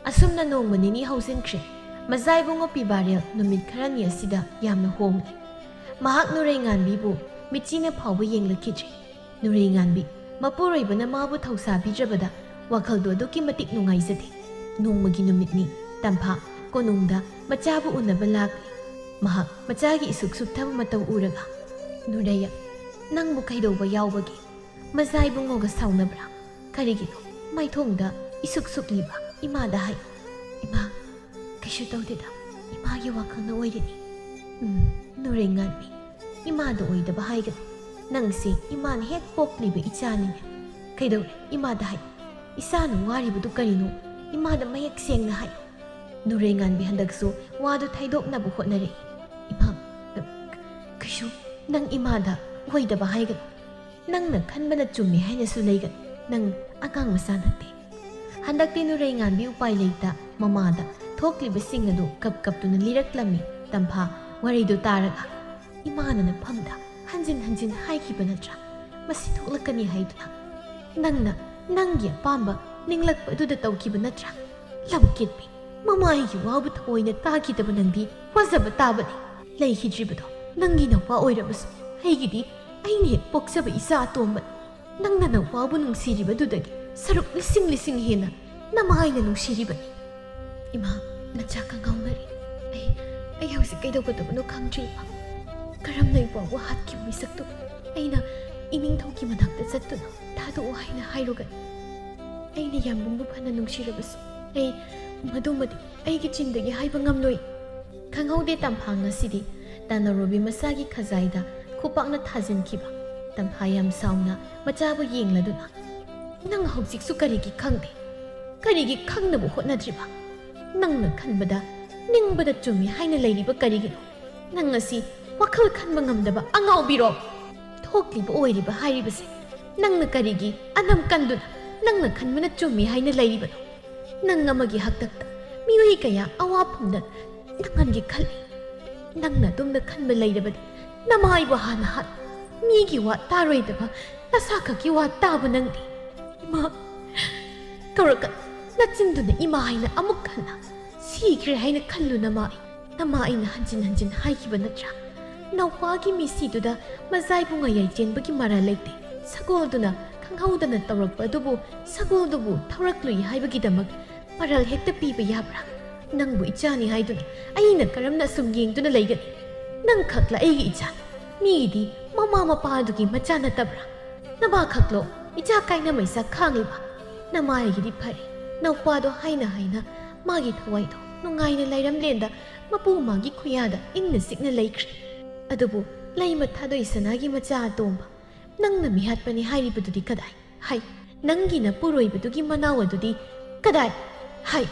ꯑꯁꯨꯝꯅ ꯅꯣꯡꯃ ꯅꯤꯅꯤ ꯍꯧꯖꯤꯟꯈ꯭ꯔꯦ ꯃꯖꯥꯏꯕꯨꯡꯉꯣ ꯄꯤꯕꯥꯔꯦꯜ ꯅꯨꯃꯤꯠ ꯈꯔꯅꯤ ꯑꯁꯤꯗ ꯌꯥꯝꯅ ꯍꯣꯡꯂꯤ ꯃꯍꯥꯛ ꯅꯨꯔꯩꯉꯥꯟꯕꯤꯕꯨ ꯃꯤꯠꯆꯤꯅ ꯐꯥꯎꯕ ꯌꯦꯡꯂꯛꯈꯤꯗ꯭ꯔꯤ ꯅꯨꯔꯩꯉꯥꯟꯕꯤ ꯃꯄꯨꯔꯣꯏꯕꯅ ꯃꯥꯕꯨ ꯊꯧꯁꯥꯕꯤꯗ꯭ꯔꯕꯗ ꯋꯥꯈꯜꯗꯨ ꯑꯗꯨꯛꯀꯤ ꯃꯇꯤꯛ ꯅꯨꯡꯉꯥꯏꯖꯗꯦ ꯅꯣꯡꯃꯒꯤ ꯅꯨꯃꯤꯠꯅꯤ ꯇꯝꯐꯥ ꯀꯣꯅꯨꯡꯗ ꯃꯆꯥꯕꯨ ꯎꯅꯕ ꯂꯥꯛꯂꯤ ꯃꯍꯥꯛ ꯃꯆꯥꯒꯤ ꯏꯁꯨꯛ ꯁꯨꯛꯊꯕ ꯃꯇꯧ ꯎꯔꯒ ꯅꯨꯔꯩꯌꯥ ꯅꯪꯕꯨ ꯀꯩꯗꯧꯕ ꯌꯥꯎꯕꯒꯦ ꯃꯖꯥꯏꯕꯨꯡꯉꯣꯒ ꯁꯥꯎꯅꯕ꯭ꯔꯥ ꯀꯔꯤꯒꯤꯅꯣ ꯃꯥꯏꯊꯣꯡꯗ ꯏꯁꯨꯛ ꯁꯨꯛꯂꯤꯕ ꯏꯃꯥꯗ ꯍꯥꯏ ꯏꯃꯥ ꯀꯩꯁꯨ ꯇꯧꯗꯦꯗ ꯏꯃꯥꯒꯤ ꯋꯥꯈꯜꯅ ꯑꯣꯏꯔꯤꯅꯤ ꯅꯨꯔꯩꯉꯥꯟꯕꯤ ꯏꯃꯥꯗ ꯑꯣꯏꯗꯕ ꯍꯥꯏꯒꯅꯨ ꯅꯪꯁꯤ ꯏꯃꯥꯅ ꯍꯦꯛ ꯄꯣꯛꯂꯤꯕ ꯏꯆꯥꯅꯤꯅꯦ ꯀꯩꯗꯧꯔꯦ ꯏꯃꯥꯗ ꯍꯥꯏ ꯏꯆꯥꯅ ꯋꯥꯔꯤꯕꯗꯨ ꯀꯔꯤꯅꯣ ꯏꯃꯥꯗ ꯃꯌꯦꯛ ꯁꯦꯡꯅ ꯍꯥꯏ ꯅꯨꯔꯩꯉꯥꯟꯕꯤ ꯍꯟꯗꯛꯁꯨ ꯋꯥꯗꯨ ꯊꯩꯗꯣꯛꯅꯕ ꯍꯣꯠꯅꯔꯛꯏ ꯏꯃꯥ ꯀꯩꯁꯨ ꯅꯪ ꯏꯃꯥꯗ ꯑꯣꯏꯗꯕ ꯍꯥꯏꯒꯅꯨ ꯅꯪꯅ ꯈꯟꯕꯅ ꯆꯨꯝꯃꯤ ꯍꯥꯏꯅꯁꯨ ꯂꯩꯒꯅꯨ ꯅꯪ ꯑꯉꯥꯡ ꯃꯆꯥ ꯅꯠꯇꯦ ꯍꯟꯗꯛꯇꯤ ꯅꯨꯔꯩꯉꯥꯟꯕꯤ ꯎꯄꯥꯏ ꯂꯩꯇ ꯃꯃꯥꯗ ꯊꯣꯛꯂꯤꯕꯁꯤꯡ ꯑꯗꯨ ꯀꯞꯇꯨꯅ ꯂꯤꯔꯛꯂꯝꯃꯤ ꯇꯝꯐꯥ ꯋꯥꯔꯤꯗꯨ ꯇꯥꯔꯒ ꯏꯃꯥꯅ ꯅꯐꯝꯗ ꯍꯟꯖꯤꯟ ꯍꯥꯏꯈꯤꯕ ꯅꯠꯇ꯭ꯔꯥ ꯃꯁꯤ ꯊꯣꯛꯂꯛꯀꯅꯤ ꯍꯥꯏꯗꯨꯅ ꯅꯪꯅ ꯅꯪꯒꯤ ꯑꯄꯥꯝꯕ ꯅꯤꯡꯂꯛꯄ ꯑꯗꯨꯗ ꯇꯧꯈꯤꯕ ꯅꯠꯇ꯭ꯔꯥ ꯂꯝꯀꯦꯠꯄꯤ ꯃꯃꯥꯏꯒꯤ ꯋꯥꯕꯨ ꯊꯑꯣꯏꯅ ꯇꯥꯈꯤꯗꯕ ꯅꯪꯗꯤ ꯋꯥꯖꯕ ꯇꯥꯕꯅꯤ ꯂꯩꯈꯤꯗ꯭ꯔꯤꯕꯗꯣ ꯅꯪꯒꯤ ꯅꯧꯄꯥ ꯑꯣꯏꯔꯕꯁꯨ ꯑꯩꯒꯤꯗꯤ ꯑꯩꯅ ꯍꯦꯛ ꯄꯣꯛꯆꯕ ꯏꯆꯥ ꯑꯇꯣꯝꯕꯅꯤ ꯅꯪꯅ ꯅꯧꯄꯥꯕꯨ ꯅꯨꯡꯁꯤꯔꯤꯕꯗꯨꯗꯒꯤ ꯁꯔꯨꯛ ꯂꯤꯁꯤꯡ ꯍꯦꯟꯅ ꯅꯃꯥꯏꯅ ꯅꯨꯡꯁꯤꯔꯤꯕꯅꯤ ꯏꯃꯥ ꯅꯆꯥ ꯀꯪꯉꯥꯎꯅꯔꯤ ꯑꯩ ꯍꯧꯖꯤꯛ ꯀꯩꯗꯧꯒꯗꯕꯅꯣ ꯈꯪꯗ꯭ꯔꯤ ꯀꯔꯝꯅ ꯏꯄꯥꯕꯨ ꯍꯥꯠꯈꯤꯕ ꯃꯤꯁꯛꯇꯨ ꯑꯩꯅ ꯏꯅꯤꯡꯊꯧꯒꯤ ꯃꯅꯥꯛꯇ ꯆꯠꯇꯨꯅ ꯊꯥꯗꯣꯛꯎ ꯍꯥꯏꯅ ꯍꯥꯏꯔꯨꯒꯅꯤ? ꯑꯩꯅ ꯌꯥꯝꯕꯨꯡꯕꯨ ꯐꯅ ꯅꯨꯡꯁꯤꯔꯕꯁꯨ ꯑꯩ ꯃꯗꯨꯃꯗꯤ ꯑꯩꯒꯤ ꯆꯤꯟꯗꯒꯤ ꯍꯥꯏꯕ ꯉꯝꯂꯣꯏ꯫ ꯈꯪꯍꯧꯗꯦ ꯇꯝꯐꯥ ꯉꯁꯤꯗꯤ ꯇꯥꯅꯔꯣꯕꯤ ꯃꯁꯥꯒꯤ ꯈꯖꯥꯏꯗ ꯈꯨꯄꯥꯛꯅ ꯊꯥꯖꯤꯟꯈꯤꯕ꯫ ꯇꯝꯐꯥ ꯌꯥꯝ ꯁꯥꯎꯅ ꯃꯆꯥꯕꯨ ꯌꯦꯡꯂꯗꯨꯅ, ꯅꯪ ꯍꯧꯖꯤꯛꯁꯨ ꯀꯔꯤꯒꯤ ꯈꯪꯗꯦ? ꯀꯔꯤꯒꯤ ꯈꯪꯅꯕ ꯍꯣꯠꯅꯗ꯭ꯔꯤꯕ? ꯅꯪꯅ ꯈꯟꯕꯗ ꯅꯤꯡꯕꯗ ꯆꯨꯝꯃꯤ ꯍꯥꯏꯅ ꯂꯩꯔꯤꯕ ꯀꯔꯤꯒꯤꯅꯣ? ꯅꯪ ꯉꯁꯤ ꯋꯥꯈꯜ ꯈꯟꯕ ꯉꯝꯗꯕ ꯑꯉꯥꯎꯕꯤꯔꯣ? ꯊꯣꯛꯂꯤꯕ ꯑꯣꯏꯔꯤꯕ ꯍꯥꯏꯔꯤꯕꯁꯦ ꯅꯪꯅ ꯀꯔꯤꯒꯤ ꯑꯅꯝ ꯀꯟꯗꯨꯅ ꯅꯪꯅ ꯈꯟꯕꯅ ꯆꯨꯝꯃꯤ ꯍꯥꯏꯅ ꯂꯩꯔꯤꯕꯅꯣ? ꯅꯪ ꯑꯃꯒꯤ ꯍꯛꯇꯛꯇ ꯃꯤꯑꯣꯏ ꯀꯌꯥ ꯑꯋꯥꯐꯝꯗ ꯅꯪꯍꯟꯒꯦ ꯈꯜꯂꯤ꯫ ꯅꯪꯅ ꯑꯗꯨꯝꯅ ꯈꯟꯕ ꯂꯩꯔꯕꯗꯤ ꯅꯃꯥꯏꯕꯨ ꯍꯥꯟꯅ ꯍꯥꯠ꯫ ꯃꯤꯒꯤ ꯋꯥ ꯇꯥꯔꯣꯏꯗꯕ ꯅꯁꯥꯈꯛꯀꯤ ꯋꯥ ꯇꯥꯕ ꯅꯪꯗꯤ꯫ ꯏꯃꯥ ꯀꯧꯔꯛꯀꯅꯨ, ꯅꯆꯤꯟꯗꯨꯅ ꯏꯃꯥ ꯍꯥꯏꯅ ꯑꯃꯨꯛ ꯍꯟꯅ ꯁꯤꯈ꯭ꯔꯦ ꯍꯥꯏꯅ ꯈꯜꯂꯨ ꯅꯃꯥ ꯑꯩꯅ ꯍꯟꯖꯤꯟ ꯍꯟꯖꯤꯟ ꯍꯥꯏꯈꯤꯕ ꯅꯠꯇ꯭ꯔꯥ? ꯅꯧꯄꯥꯒꯤ ꯃꯤꯁꯤꯗꯨꯗ ꯃꯖꯥꯏꯕꯨ ꯉꯌꯥꯏ ꯆꯦꯟꯕꯒꯤ ꯃꯔꯥ ꯂꯩꯇꯦ꯫ ꯁꯒꯣꯜꯗꯨꯅ ꯈꯪꯍꯧꯗꯅ ꯇꯧꯔꯛꯄ ꯑꯗꯨꯕꯨ ꯁꯒꯣꯜꯗꯨꯕꯨ ꯊꯧꯔꯛꯂꯨꯏ ꯍꯥꯏꯕꯒꯤꯗꯃꯛ ꯃꯔꯜ ꯍꯦꯛꯇ ꯄꯤꯕ ꯌꯥꯕ꯭ꯔꯥ? ꯅꯪꯕꯨ ꯏꯆꯥꯅꯤ ꯍꯥꯏꯗꯨꯅ ꯑꯩꯅ ꯀꯔꯝꯅ ꯁꯨꯝ ꯌꯦꯡꯗꯨꯅ ꯂꯩꯒꯅꯤ? ꯅꯪ ꯈꯛꯂ ꯑꯩꯒꯤ ꯏꯆꯥ? ꯃꯤꯒꯤꯗꯤ ꯃꯃꯥ ꯃꯄꯥꯗꯨꯒꯤ ꯃꯆꯥ ꯅꯠꯇꯕ꯭ꯔꯥ? ꯅꯃꯥ ꯈꯛꯂꯣ ꯏꯆꯥ ꯀꯥꯏꯅ ꯃꯩꯁꯥ ꯈꯥꯡꯂꯤꯕ? ꯅꯃꯥꯏꯒꯤꯗꯤ ꯐꯔꯦ, ꯅꯧꯄꯥꯗꯣ ꯍꯥꯏꯅ ꯃꯥꯒꯤ ꯊꯋꯥꯏꯗꯣ ꯅꯨꯡꯉꯥꯏꯅ ꯂꯩꯔꯝꯂꯦꯟꯗ ꯃꯄꯨ ꯃꯥꯒꯤ ꯈꯨꯌꯥꯗ ꯏꯪꯅ ꯆꯤꯛꯅ ꯂꯩꯈ꯭ꯔꯦ꯫ ꯑꯗꯨꯕꯨ ꯂꯩꯃ ꯊꯥꯗꯣꯏ ꯁꯅꯥꯒꯤ ꯃꯆꯥ ꯑꯇꯣꯝꯕ ꯅꯪꯅ ꯃꯤꯍꯥꯠꯄꯅꯤ ꯍꯥꯏꯔꯤꯕꯗꯨꯗꯤ ꯀꯗꯥꯏ? ꯍꯥꯏ, ꯅꯪꯒꯤ ꯅꯄꯨꯔꯣꯏꯕꯗꯨꯒꯤ ꯃꯅꯥꯎ ꯑꯗꯨꯗꯤ ꯀꯗꯥꯏ? ꯍꯥꯏ,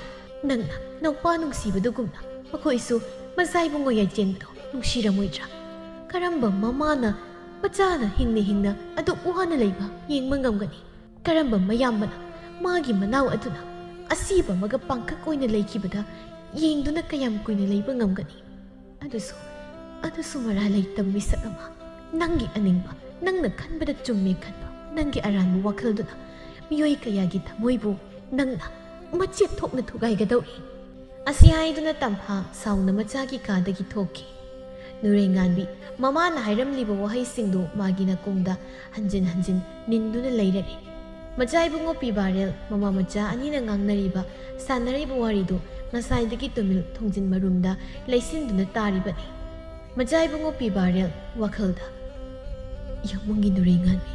ꯅꯪꯅ ꯅꯧꯄꯥ ꯅꯨꯡꯁꯤꯕꯗꯨꯒꯨꯝꯅ ꯃꯈꯣꯏꯁꯨ ꯃꯆꯥꯏꯕꯨ ꯉꯌꯥꯏ ꯆꯦꯟꯕꯗꯣ ꯅꯨꯡꯁꯤꯔꯝꯃꯣꯏꯗ꯭ꯔꯥ? ꯀꯔꯝꯕ ꯃꯃꯥꯅ ꯃꯆꯥꯅ ꯍꯤꯡꯅ ꯑꯗꯨ ꯋꯥꯅ ꯂꯩꯕ ꯌꯦꯡꯕ ꯉꯝꯒꯅꯤ? ꯀꯔꯝꯕ ꯃꯌꯥꯝꯕꯅ ꯃꯥꯒꯤ ꯃꯅꯥꯎ ꯑꯗꯨꯅ ꯑꯁꯤꯕ ꯑꯃꯒ ꯄꯥꯡꯈꯛ ꯑꯣꯏꯅ ꯂꯩꯈꯤꯕꯗ ꯌꯦꯡꯗꯨꯅ ꯀꯌꯥꯝ ꯀꯨꯏꯅ ꯂꯩꯕ ꯉꯝꯒꯅꯤ? ꯑꯗꯨꯁꯨ ꯃꯔꯥ ꯂꯩꯇꯕ ꯃꯤꯁꯛ ꯑꯃ, ꯅꯪꯒꯤ ꯑꯅꯤꯡꯕ, ꯅꯪꯅ ꯈꯟꯕꯗ ꯆꯨꯝꯃꯦ ꯈꯟꯕ ꯅꯪꯒꯤ ꯑꯔꯥꯟꯕ ꯋꯥꯈꯜꯗꯨꯅ ꯃꯤꯑꯣꯏ ꯀꯌꯥꯒꯤ ꯊꯃꯣꯏꯕꯨ ꯅꯪꯅ ꯃꯆꯦꯠ ꯊꯣꯛꯅ ꯊꯨꯒꯥꯏꯒꯗꯧꯔꯤ꯫ ꯑꯁꯤ ꯍꯥꯏꯗꯨꯅ ꯇꯝꯐꯥ ꯁꯥꯎꯅ ꯃꯆꯥꯒꯤ ꯀꯥꯗꯒꯤ ꯊꯣꯛꯈꯤ꯫ ꯅꯨꯔꯩꯉꯥꯟꯕꯤ ꯃꯃꯥꯅ ꯍꯥꯏꯔꯝꯂꯤꯕ ꯋꯥꯍꯩꯁꯤꯡꯗꯨ ꯃꯥꯒꯤ ꯅꯥꯀꯣꯡꯗ ꯍꯟꯖꯤꯟ ꯍꯟꯖꯤꯟ ꯅꯤꯟꯗꯨꯅ ꯂꯩꯔꯔꯤ꯫ ꯃꯆꯥꯏꯕꯨꯡꯉꯣ ꯄꯤꯕꯥꯔꯦꯜ ꯃꯃꯥ ꯃꯆꯥ ꯑꯅꯤꯅ ꯉꯥꯡꯅꯔꯤꯕ ꯁꯥꯟꯅꯔꯤꯕ ꯋꯥꯔꯤꯗꯨ ꯉꯁꯥꯏꯗꯒꯤ ꯇꯨꯃꯤꯜ ꯊꯣꯡꯖꯤꯟ ꯃꯔꯨꯝꯗ ꯂꯩꯁꯤꯟꯗꯨꯅ ꯇꯥꯔꯤꯕꯅꯤ꯫ ꯃꯆꯥꯏꯕꯨꯡꯉꯣ ꯄꯤꯕꯥꯔꯦꯜ ꯋꯥꯈꯜꯗ, ꯌꯥꯝꯕꯨꯡꯒꯤ ꯅꯨꯔꯩꯉꯥꯟꯕꯤ,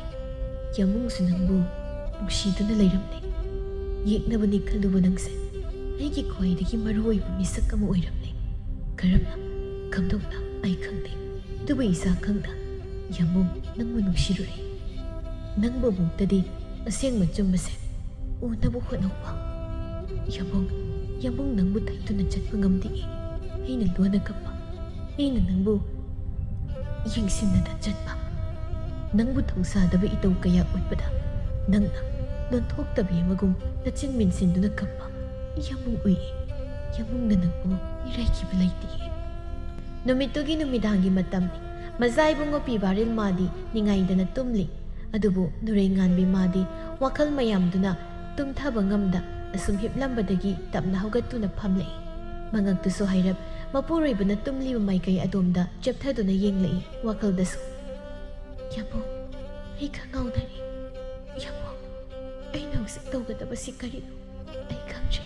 ꯌꯥꯝꯕꯨꯡꯁꯨ ꯅꯪꯕꯨ ꯅꯨꯡꯁꯤꯗꯨꯅ ꯂꯩꯔꯝꯂꯦ꯫ ꯌꯦꯛꯅꯕꯅꯤ ꯈꯜꯂꯨꯕ ꯅꯪꯁꯦ ꯑꯩꯒꯤ ꯈ꯭ꯋꯥꯏꯗꯒꯤ ꯃꯔꯨꯑꯣꯏꯕ ꯃꯤꯁꯛ ꯑꯃ ꯑꯣꯏꯔꯝꯂꯦ꯫ ꯀꯔꯝꯅ, ꯀꯝꯗꯧꯅ ꯑꯩ ꯈꯪꯗꯦ, ꯑꯗꯨꯕꯨ ꯏꯁꯥ ꯈꯪꯅ ꯌꯥꯝꯕꯨꯡ ꯅꯪꯕꯨ ꯅꯨꯡꯁꯤꯔꯨꯔꯦ꯫ ꯅꯪꯕꯨ ꯑꯃꯨꯛꯇꯗꯤ ꯑꯁꯦꯡꯕ ꯆꯨꯝꯕꯁꯦ ꯎꯅꯕ ꯍꯣꯠꯅꯧꯕ꯫ ꯌꯥꯝꯕꯨꯡ ꯅꯪꯕꯨ ꯊꯩꯗꯨꯅ ꯆꯠꯄ ꯉꯝꯗꯦ꯫ ꯑꯩꯅ ꯂꯣꯟꯅ ꯀꯞꯄ, ꯑꯩꯅ ꯅꯪꯕꯨ ꯌꯦꯡꯁꯤꯟꯅꯗ ꯆꯠꯄ, ꯅꯪꯕꯨ ꯊꯧꯁꯥꯗꯕ ꯏꯇꯧ ꯀꯌꯥ ꯎꯠꯄꯗ ꯅꯪꯅ ꯂꯣꯟꯊꯣꯛꯇꯕꯤ ꯑꯃꯒꯨꯝ ꯅꯆꯤꯟ ꯃꯦꯟꯁꯤꯟꯗꯨꯅ ꯀꯞꯄ ꯌꯥꯝꯕꯨꯡ ꯎꯏꯌꯦ꯫ ꯌꯥꯝꯕꯨꯡꯅ ꯅꯪꯕꯨ ꯏꯔꯥꯏꯈꯤꯕ ꯂꯩꯇꯦ꯫ ꯅꯨꯃꯤꯠꯇꯨꯒꯤ ꯅꯨꯃꯤꯗꯥꯡꯒꯤ ꯃꯇꯝꯅꯤ꯫ ꯃꯆꯥꯏꯕꯨꯡꯉꯣ ꯄꯤꯕꯥꯔꯦꯜ ꯃꯥꯗꯤ ꯅꯤꯡꯉꯥꯏꯗꯅ ꯇꯨꯝꯂꯤ꯫ ꯑꯗꯨꯕꯨ ꯅꯨꯔꯩꯉꯥꯟꯕꯤ ꯃꯥꯗꯤ ꯋꯥꯈꯜ ꯃꯌꯥꯝꯗꯨꯅ ꯇꯨꯝꯊꯕ ꯉꯝꯗ ꯑꯁꯨꯝ ꯍꯤꯞꯂꯝꯕꯗꯒꯤ ꯇꯞꯅ ꯍꯧꯒꯠꯇꯨꯅ ꯐꯝꯂꯛꯏ꯫ ꯃꯉꯛꯇꯨꯁꯨ ꯍꯥꯏꯔꯞ ꯃꯄꯨꯔꯣꯏꯕꯅ ꯇꯨꯝꯂꯤꯕ ꯃꯥꯏꯀꯩ ꯑꯗꯣꯝꯗ ꯆꯦꯞꯊꯗꯨꯅ ꯌꯦꯡꯂꯛꯏ꯫ ꯋꯥꯈꯜꯗꯁꯨ, ꯌꯥꯝꯕꯨꯡ ꯑꯩ ꯈꯪꯍꯧꯗꯔꯦ꯫ ꯌꯥꯝꯕꯨꯡ ꯑꯩꯅ ꯍꯧꯖꯤꯛ ꯇꯧꯒꯗꯕꯁꯤ ꯀꯔꯤꯅꯣ ꯑꯩ ꯈꯪꯗ꯭ꯔꯦ꯫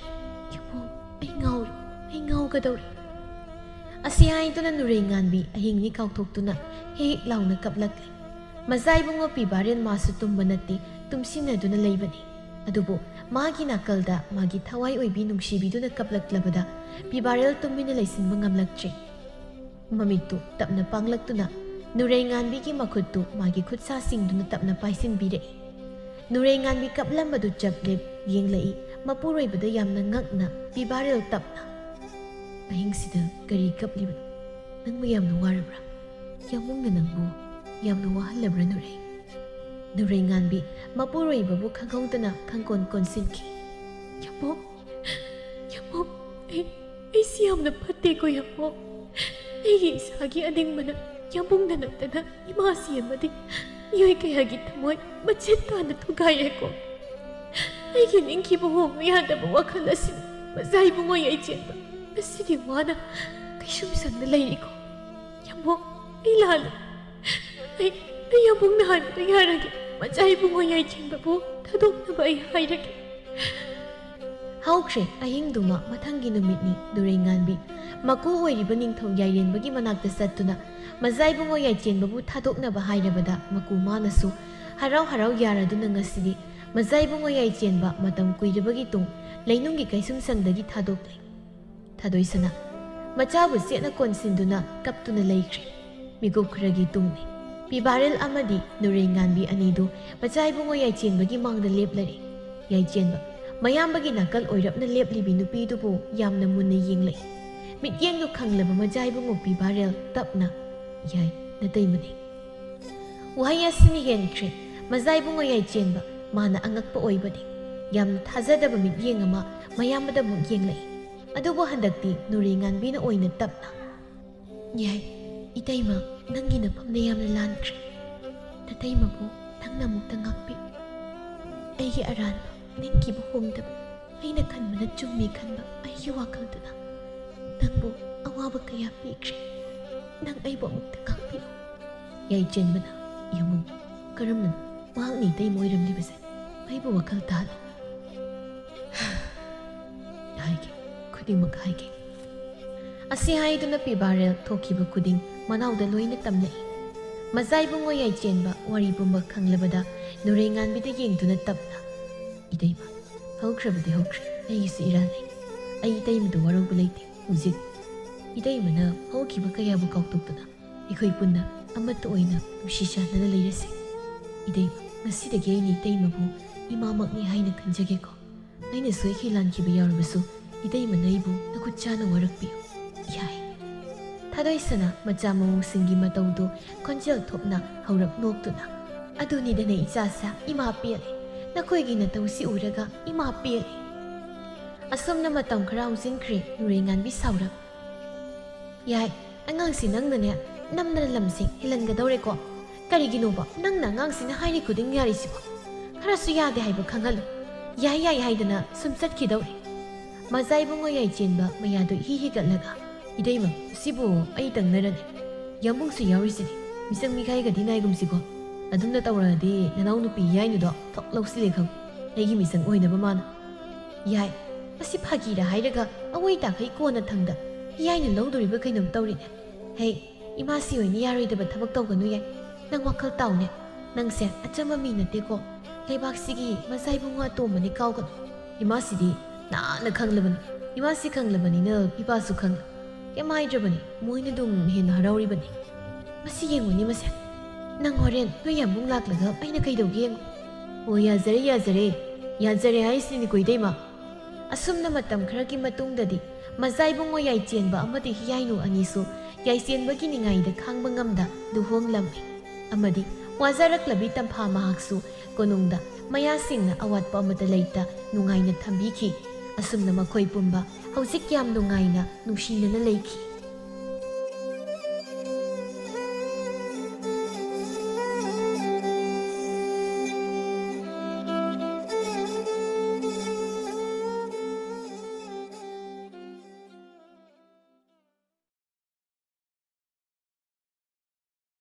ꯌꯥꯝꯕꯨꯡ ꯑꯩ ꯉꯥꯎꯒꯗꯧꯔꯤ꯫ ꯑꯁꯤ ꯍꯥꯏꯗꯨꯅ ꯅꯨꯔꯩꯉꯥꯟꯕꯤ ꯑꯍꯤꯡꯅꯤ ꯀꯥꯎꯊꯣꯛꯇꯨꯅ ꯍꯦꯛ ꯂꯥꯎꯅ ꯀꯞꯂꯛꯂꯤ꯫ ꯃꯆꯥꯏꯕꯨꯡꯉꯣ ꯄꯤꯕꯥꯔꯦꯜ ꯃꯥꯁꯨ ꯇꯨꯝꯕ ꯅꯠꯇꯦ, ꯇꯨꯝꯁꯤꯟꯅꯗꯨꯅ ꯂꯩꯕꯅꯤ꯫ ꯑꯗꯨꯕꯨ ꯃꯥꯒꯤ ꯅꯥꯀꯜꯗ ꯃꯥꯒꯤ ꯊꯋꯥꯏ ꯑꯣꯏꯕꯤ ꯅꯨꯡꯁꯤꯕꯤꯗꯨꯅ ꯀꯞꯂꯛꯂꯕꯗ ꯄꯤꯕꯥꯔꯦꯜ ꯇꯨꯃꯤꯟꯅ ꯂꯩꯁꯤꯟꯕ ꯉꯝꯂꯛꯇ꯭ꯔꯦ꯫ ꯃꯃꯤꯠꯇꯨ ꯇꯞꯅ ꯄꯥꯡꯂꯛꯇꯨꯅ ꯅꯨꯔꯩꯉꯥꯟꯕꯤꯒꯤ ꯃꯈꯨꯠꯇꯨ ꯃꯥꯒꯤ ꯈꯨꯠꯁꯥꯁꯤꯡꯗꯨꯅ ꯇꯞꯅ ꯄꯥꯏꯁꯤꯟꯕꯤꯔꯛꯏ꯫ ꯅꯨꯔꯩꯉꯥꯟꯕꯤ ꯀꯞꯂꯝꯕꯗꯨ ꯆꯞ ꯂꯦꯞ ꯌꯦꯡꯂꯛꯏ꯫ ꯃꯄꯨꯔꯣꯏꯕꯗ ꯌꯥꯝꯅ ꯉꯛꯅ ꯄꯤꯕꯥꯔꯦꯜ ꯇꯞꯅ, ꯑꯍꯤꯡꯁꯤꯗ ꯀꯔꯤ ꯀꯞꯂꯤꯕꯅꯣ? ꯅꯪꯕꯨ ꯌꯥꯝꯅ ꯋꯥꯔꯕ꯭ꯔꯥ? ꯌꯥꯝꯕꯨꯡꯅ ꯅꯪꯕꯨ ꯌꯥꯝꯅ ꯋꯥꯍꯜꯂꯕ꯭ꯔꯥ ꯅꯨꯔꯩ? ꯅꯨꯔꯩꯉꯥꯟꯕꯤ ꯃꯄꯨꯔꯣꯏꯕꯕꯨ ꯈꯪꯍꯧꯗꯅ ꯈꯪꯀꯣꯟ ꯀꯣꯟꯁꯤꯟꯈꯤ꯫ ꯌꯥꯝꯕꯨꯡ ꯑꯩꯁꯤ ꯌꯥꯝꯅ ꯐꯠꯇꯦꯀꯣ ꯌꯥꯝꯕꯨꯡ꯫ ꯑꯩꯒꯤ ꯏꯁꯥꯒꯤ ꯑꯅꯤꯡꯕꯅ ꯌꯥꯝꯕꯨꯡꯅ ꯅꯠꯇꯅ ꯏꯃꯥꯁꯤ ꯑꯃꯗꯤ ꯃꯤꯑꯣꯏ ꯀꯌꯥꯒꯤ ꯊꯃꯣꯏ ꯃꯆꯦꯠ ꯇꯥꯅ ꯊꯨꯒꯥꯏꯔꯦꯀꯣ꯫ ꯑꯩꯒꯤ ꯅꯤꯡꯈꯤꯕ ꯍꯣꯡꯕ ꯌꯥꯗꯕ ꯋꯥꯈꯜ ꯑꯁꯤꯅ ꯃꯆꯥꯏꯕꯨꯡꯉꯣ ꯌꯩꯆꯦꯟꯕ ꯑꯁꯤꯗꯤ ꯋꯥꯅ ꯀꯩꯁꯨꯝ ꯁꯪꯅ ꯂꯩꯔꯤꯀꯣ꯫ ꯌꯥꯝꯕꯨꯡ ꯑꯩ ꯂꯥꯜꯂꯦ꯫ ꯑꯩ ꯌꯥꯝꯕꯨꯡꯅ ꯍꯥꯏꯕꯗꯣ ꯌꯥꯔꯒꯦ꯫ ꯃꯆꯥꯏꯕꯨꯡꯉꯣ ꯌꯩꯆꯦꯟꯕꯕꯨ ꯊꯥꯗꯣꯛꯅꯕ ꯑꯩ ꯍꯥꯏꯔꯒꯦ꯫ ꯍꯧꯈ꯭ꯔꯦ ꯑꯍꯤꯡꯗꯨꯃ ꯃꯊꯪꯒꯤ ꯅꯨꯃꯤꯠꯅꯤ ꯗꯨꯔꯩꯉꯥꯟꯕꯤ ꯃꯀꯨ ꯑꯣꯏꯔꯤꯕ ꯅꯤꯡꯊꯧ ꯌꯥꯏꯔꯦꯟꯕꯒꯤ ꯃꯅꯥꯛꯇ ꯆꯠꯇꯨꯅ ꯃꯖꯥꯏꯕꯨꯡꯉꯣ ꯌꯥꯏꯆꯦꯟꯕꯕꯨ ꯊꯥꯗꯣꯛꯅꯕ ꯍꯥꯏꯔꯕꯗ ꯃꯀꯨ ꯃꯥꯅꯁꯨ ꯍꯔꯥꯎ ꯍꯔꯥꯎ ꯌꯥꯔꯗꯨꯅ ꯉꯁꯤꯗꯤ ꯃꯖꯥꯏꯕꯨꯡꯉꯣ ꯌꯥꯏꯆꯦꯟꯕ ꯃꯇꯝ ꯀꯨꯏꯔꯕꯒꯤ ꯇꯨꯡ ꯂꯩꯅꯨꯡꯒꯤ ꯀꯩꯁꯨꯝꯁꯪꯗꯒꯤ ꯊꯥꯗꯣꯛꯂꯦ꯫ ꯊꯥꯗꯣꯏꯁꯅꯥ ꯃꯆꯥꯕꯨ ꯆꯦꯠꯅ ꯀꯣꯟꯁꯤꯟꯗꯨꯅ ꯀꯞꯇꯨꯅ ꯂꯩꯈ꯭ꯔꯦ꯫ ꯃꯤꯀꯨꯞ ꯈꯔꯒꯤ ꯇꯨꯡꯅꯤ ꯄꯤꯕꯥꯔꯦꯜ ꯑꯃꯗꯤ ꯅꯨꯔꯩꯉꯥꯟꯕꯤ ꯑꯅꯤꯗꯨ ꯃꯖꯥꯏꯕꯨꯡꯉꯣ ꯌꯥꯏꯆꯦꯟꯕꯒꯤ ꯃꯥꯡꯗ ꯂꯦꯞꯂꯔꯦ꯫ ꯌꯥꯏꯆꯦꯟꯕ ꯃꯌꯥꯝꯕꯒꯤ ꯅꯥꯀꯜ ꯑꯣꯏꯔꯞꯅ ꯂꯦꯞꯂꯤꯕꯤ ꯅꯨꯄꯤꯗꯨꯕꯨ ꯌꯥꯝꯅ ꯃꯨꯟꯅ ꯌꯦꯡꯂꯛꯏ꯫ ꯃꯤꯠꯌꯦꯡꯗꯨ ꯈꯪꯂꯕ ꯃꯖꯥꯏꯕꯨꯡꯉꯣ ꯄꯤꯕꯥꯔꯦꯜ ꯇꯞꯅ ꯌꯥꯏ ꯅꯇꯩꯃꯅꯤ꯫ ꯋꯥꯍꯩ ꯑꯁꯤꯅ ꯍꯦꯟꯈ꯭ꯔꯦ ꯃꯖꯥꯏꯕꯨꯡꯉꯣ ꯌꯥꯏꯆꯦꯟꯕ ꯃꯥꯅ ꯑꯉꯛꯄ ꯑꯣꯏꯕꯅꯤ꯫ ꯌꯥꯝꯅ ꯊꯥꯖꯗꯕ ꯃꯤꯠꯌꯦꯡ ꯑꯃ ꯃꯌꯥꯝꯕꯗ ꯑꯃꯨꯛ ꯌꯦꯡꯂꯛꯏ꯫ ꯑꯗꯨꯕꯨ ꯍꯟꯗꯛꯇꯤ ꯅꯨꯔꯩꯉꯥꯟꯕꯤꯅ ꯑꯣꯏꯅ ꯇꯞꯅ ꯌꯥꯏ ꯏꯇꯩꯃ ꯅꯪꯒꯤ ꯅꯐꯝꯗ ꯌꯥꯝꯅ ꯂꯥꯟꯈ꯭ꯔꯦ꯫ ꯅꯇꯩꯃꯕꯨ ꯅꯪꯅ ꯑꯃꯨꯛꯇ ꯉꯥꯛꯄꯤ꯫ ꯑꯩꯒꯤ ꯑꯔꯥꯟꯕ ꯅꯤꯡꯈꯤꯕ ꯍꯣꯡꯗꯕ ꯑꯩꯅ ꯈꯟꯕꯅ ꯆꯨꯝꯃꯤ ꯈꯟꯕ ꯑꯩꯒꯤ ꯋꯥꯈꯜꯗꯨꯅ ꯅꯪꯕꯨ ꯑꯋꯥꯕ ꯀꯌꯥ ꯄꯤꯈ꯭ꯔꯦ꯫ ꯅꯪ ꯑꯩꯕꯨ ꯑꯃꯨꯛꯇ ꯉꯥꯛꯄꯤꯌꯨ꯫ ꯌꯥꯏꯆꯦꯟꯕꯅ ꯌꯦꯡꯉꯨ ꯀꯔꯝꯅꯅꯣ ꯃꯍꯥꯛꯅ ꯏꯇꯩꯃ ꯑꯣꯏꯔꯝꯂꯤꯕꯁꯦ ꯑꯩꯕꯨ ꯋꯥꯈꯜ ꯇꯥꯍꯜꯂꯨ꯫ ꯍꯥꯏꯒꯦ ꯈꯨꯗꯤꯡꯃꯛ ꯍꯥꯏꯒꯦ꯫ ꯑꯁꯤ ꯍꯥꯏꯗꯨꯅ ꯄꯤꯕꯥꯔꯦꯜ ꯊꯣꯛꯈꯤꯕ ꯈꯨꯗꯤꯡ ꯃꯅꯥꯎꯗ ꯂꯣꯏꯅ ꯇꯝꯂꯛꯏ꯫ ꯃꯖꯥꯏꯕꯨꯡꯉꯣ ꯌꯥꯏꯆꯦꯟꯕ ꯋꯥꯔꯤ ꯄꯨꯝꯕ ꯈꯪꯂꯕꯗ ꯅꯨꯔꯩꯉꯥꯟꯕꯤꯗ ꯌꯦꯡꯗꯨꯅ ꯇꯞꯅ ꯏꯇꯩꯃ ꯍꯧꯈ꯭ꯔꯕꯗꯤ ꯍꯧꯈ꯭ꯔꯦ ꯑꯩꯒꯤꯁꯨ ꯏꯔꯥꯜ ꯂꯩ꯫ ꯑꯩ ꯏꯇꯩꯃꯗ ꯋꯥꯔꯧꯕ ꯂꯩꯇꯦ꯫ ꯍꯧꯖꯤꯛ ꯏꯇꯩꯃꯅ ꯍꯧꯈꯤꯕ ꯀꯌꯥꯕꯨ ꯀꯥꯎꯊꯣꯛꯇꯨꯅ ꯑꯩꯈꯣꯏ ꯄꯨꯟꯅ ꯑꯃꯠꯇ ꯑꯣꯏꯅ ꯅꯨꯡꯁꯤ ꯆꯥꯟꯅꯅ ꯂꯩꯔꯁꯤ꯫ ꯏꯇꯩꯃ ꯉꯁꯤꯗꯒꯤ ꯑꯩꯅ ꯏꯇꯩꯃꯕꯨ ꯏꯃꯥꯃꯛꯅꯤ ꯍꯥꯏꯅ ꯈꯟꯖꯒꯦꯀꯣ꯫ ꯑꯩꯅ ꯁꯣꯏꯈꯤ ꯂꯥꯟꯈꯤꯕ ꯌꯥꯎꯔꯕꯁꯨ ꯏꯇꯩꯃꯅ ꯑꯩꯕꯨ ꯅꯈꯨꯠ ꯆꯥꯅ ꯋꯥꯔꯛꯄꯤꯌꯨ꯫ ꯌꯥꯏ꯫ ꯊꯥꯗꯣꯏꯁꯅꯥ ꯃꯆꯥ ꯃꯃꯧꯁꯤꯡꯒꯤ ꯃꯇꯧꯗꯨ ꯈꯣꯟꯖꯦꯜ ꯊꯣꯛꯅ ꯍꯧꯔꯞ ꯅꯣꯛꯇꯨꯅ ꯑꯗꯨꯅꯤꯗꯅ ꯏꯆꯥꯁꯥ ꯏꯃꯥ ꯄꯦꯜꯂꯦ꯫ ꯅꯈꯣꯏꯒꯤ ꯅꯇꯧꯁꯤ ꯎꯔꯒ ꯏꯃꯥ ꯄꯦꯜꯂꯦ꯫ ꯑꯁꯨꯝꯅ ꯃꯇꯝ ꯈꯔ ꯍꯧꯖꯤꯟꯈ꯭ꯔꯦ ꯅꯨꯔꯩꯉꯥꯟꯕꯤ ꯁꯥꯎꯔꯞ ꯌꯥꯏ ꯑꯉꯥꯡꯁꯤ ꯅꯪꯅꯅꯦ ꯅꯝꯗꯅ ꯂꯝꯁꯦ ꯍꯦꯜꯍꯟꯒꯗꯧꯔꯦꯀꯣ꯫ ꯀꯔꯤꯒꯤꯅꯣꯕ ꯅꯪꯅ ꯑꯉꯥꯡꯁꯤꯅ ꯍꯥꯏꯔꯤ ꯈꯨꯗꯤꯡ ꯌꯥꯔꯤꯁꯤꯕꯣ꯫ ꯈꯔꯁꯨ ꯌꯥꯗꯦ ꯍꯥꯏꯕ ꯈꯪꯍꯜꯂꯨ꯫ ꯌꯥꯏ ꯌꯥꯏ ꯍꯥꯏꯗꯅ ꯁꯨꯝ ꯆꯠꯈꯤꯗꯧꯔꯦ꯫ ꯃꯖꯥꯏꯕꯨꯡꯉꯣ ꯌꯥꯏꯆꯦꯟꯕ ꯃꯌꯥꯗꯨ ꯏꯍꯤ ꯍꯤꯒꯠꯂꯒ ꯏꯇꯩꯃ ꯁꯤꯕꯨ ꯑꯩ ꯇꯪꯅꯔꯅꯤ ꯌꯥꯝꯕꯨꯡꯁꯨ ꯌꯥꯎꯔꯤꯁꯤꯅꯤ ꯃꯤꯆꯪ ꯃꯤꯈꯥꯏꯒꯗꯤ ꯅꯥꯏꯒꯨꯝꯁꯤꯀꯣ꯫ ꯑꯗꯨꯝꯅ ꯇꯧꯔꯛꯑꯗꯤ ꯅꯅꯥꯎ ꯅꯨꯄꯤ ꯌꯥꯏꯅꯨꯗꯣ ꯊꯣꯛ ꯂꯧꯁꯤꯜꯂꯦ ꯈꯪ ꯑꯩꯒꯤ ꯃꯤꯆꯪ ꯑꯣꯏꯅꯕ ꯃꯥꯅ꯫ ꯌꯥꯏ ꯃꯁꯤ ꯐꯥꯒꯤꯔ ꯍꯥꯏꯔꯒ ꯑꯋꯣꯏ ꯇꯥꯈꯩ ꯀꯣꯟꯅ ꯊꯪꯗ ꯌꯥꯏꯅ ꯂꯧꯗꯣꯔꯤꯕ ꯀꯩꯅꯣꯝ ꯇꯧꯔꯤꯅꯦ꯫ ꯍꯩ ꯏꯃꯥꯁꯤ ꯑꯣꯏꯅ ꯌꯥꯔꯣꯏꯗꯕ ꯊꯕꯛ ꯇꯧꯒꯅꯨ ꯌꯥꯏ꯫ ꯅꯪ ꯋꯥꯈꯜ ꯇꯥꯎꯅꯦ ꯅꯪꯁꯦ ꯑꯆꯝꯕ ꯃꯤ ꯅꯠꯇꯦꯀꯣ꯫ ꯂꯩꯕꯥꯛꯁꯤꯒꯤ ꯃꯖꯥꯏꯕꯨꯡꯉꯣ ꯑꯇꯣꯝꯕꯅꯤ ꯀꯥꯎꯒꯅꯨ꯫ ꯏꯃꯥꯁꯤꯗꯤ ꯅꯥꯟꯅ ꯈꯪꯂꯕꯅꯤ꯫ ꯏꯃꯥꯁꯤ ꯈꯪꯂꯕꯅꯤꯅ ꯏꯄꯥꯁꯨ ꯈꯪꯂꯦ꯫ ꯀꯩꯝ ꯍꯥꯏꯗ꯭ꯔꯕꯅꯤ ꯃꯣꯏꯅ ꯑꯗꯨꯝ ꯍꯦꯟꯅ ꯍꯔꯥꯎꯔꯤꯕꯅꯤ꯫ ꯃꯁꯤ ꯌꯦꯡꯉꯨꯅꯤ ꯃꯁꯦ ꯅꯪ ꯍꯣꯔꯦꯟ ꯅꯣꯏ ꯌꯥꯝꯕꯨꯡ ꯂꯥꯛꯂꯒ ꯑꯩꯅ ꯀꯩꯗꯧꯒꯦ ꯌꯦꯡꯉꯨ꯫ ꯑꯣ ꯌꯥꯖꯔꯦ ꯌꯥꯖꯔꯦ ꯌꯥꯖꯔꯦ ꯍꯥꯏꯁꯤꯅꯤꯀꯣ ꯏꯇꯩꯃ꯫ ꯑꯁꯨꯝꯅ ꯃꯇꯝ ꯈꯔꯒꯤ ꯃꯇꯨꯡꯗꯗꯤ ꯃꯖꯥꯏꯕꯨꯡꯉꯣ ꯌꯥꯏꯆꯦꯟꯕ ꯑꯃꯗꯤ ꯍꯤꯌꯥꯏꯅꯨ ꯑꯅꯤꯁꯨ ꯌꯥꯏꯆꯦꯟꯕꯒꯤ ꯅꯤꯡꯉꯥꯏꯗ ꯈꯥꯡꯕ ꯉꯝꯗ ꯂꯨꯍꯣꯡꯂꯝꯃꯤ꯫ ꯑꯃꯗꯤ ꯋꯥꯖꯔꯛꯂꯕꯤ ꯇꯝꯐꯥ ꯃꯍꯥꯛꯁꯨ ꯀꯣꯅꯨꯡꯗ ꯃꯌꯥꯁꯤꯡꯅ ꯑꯋꯥꯠꯄ ꯑꯃꯠꯇ ꯂꯩꯇ ꯅꯨꯡꯉꯥꯏꯅ ꯊꯝꯕꯤꯈꯤ꯫ ꯑꯁꯨꯝꯅ ꯃꯈꯣꯏ ꯄꯨꯝꯕ ꯍꯧꯖꯤꯛ ꯌꯥꯝ ꯅꯨꯡꯉꯥꯏꯅ ꯅꯨꯡꯁꯤꯅꯅ ꯂꯩꯈꯤ꯫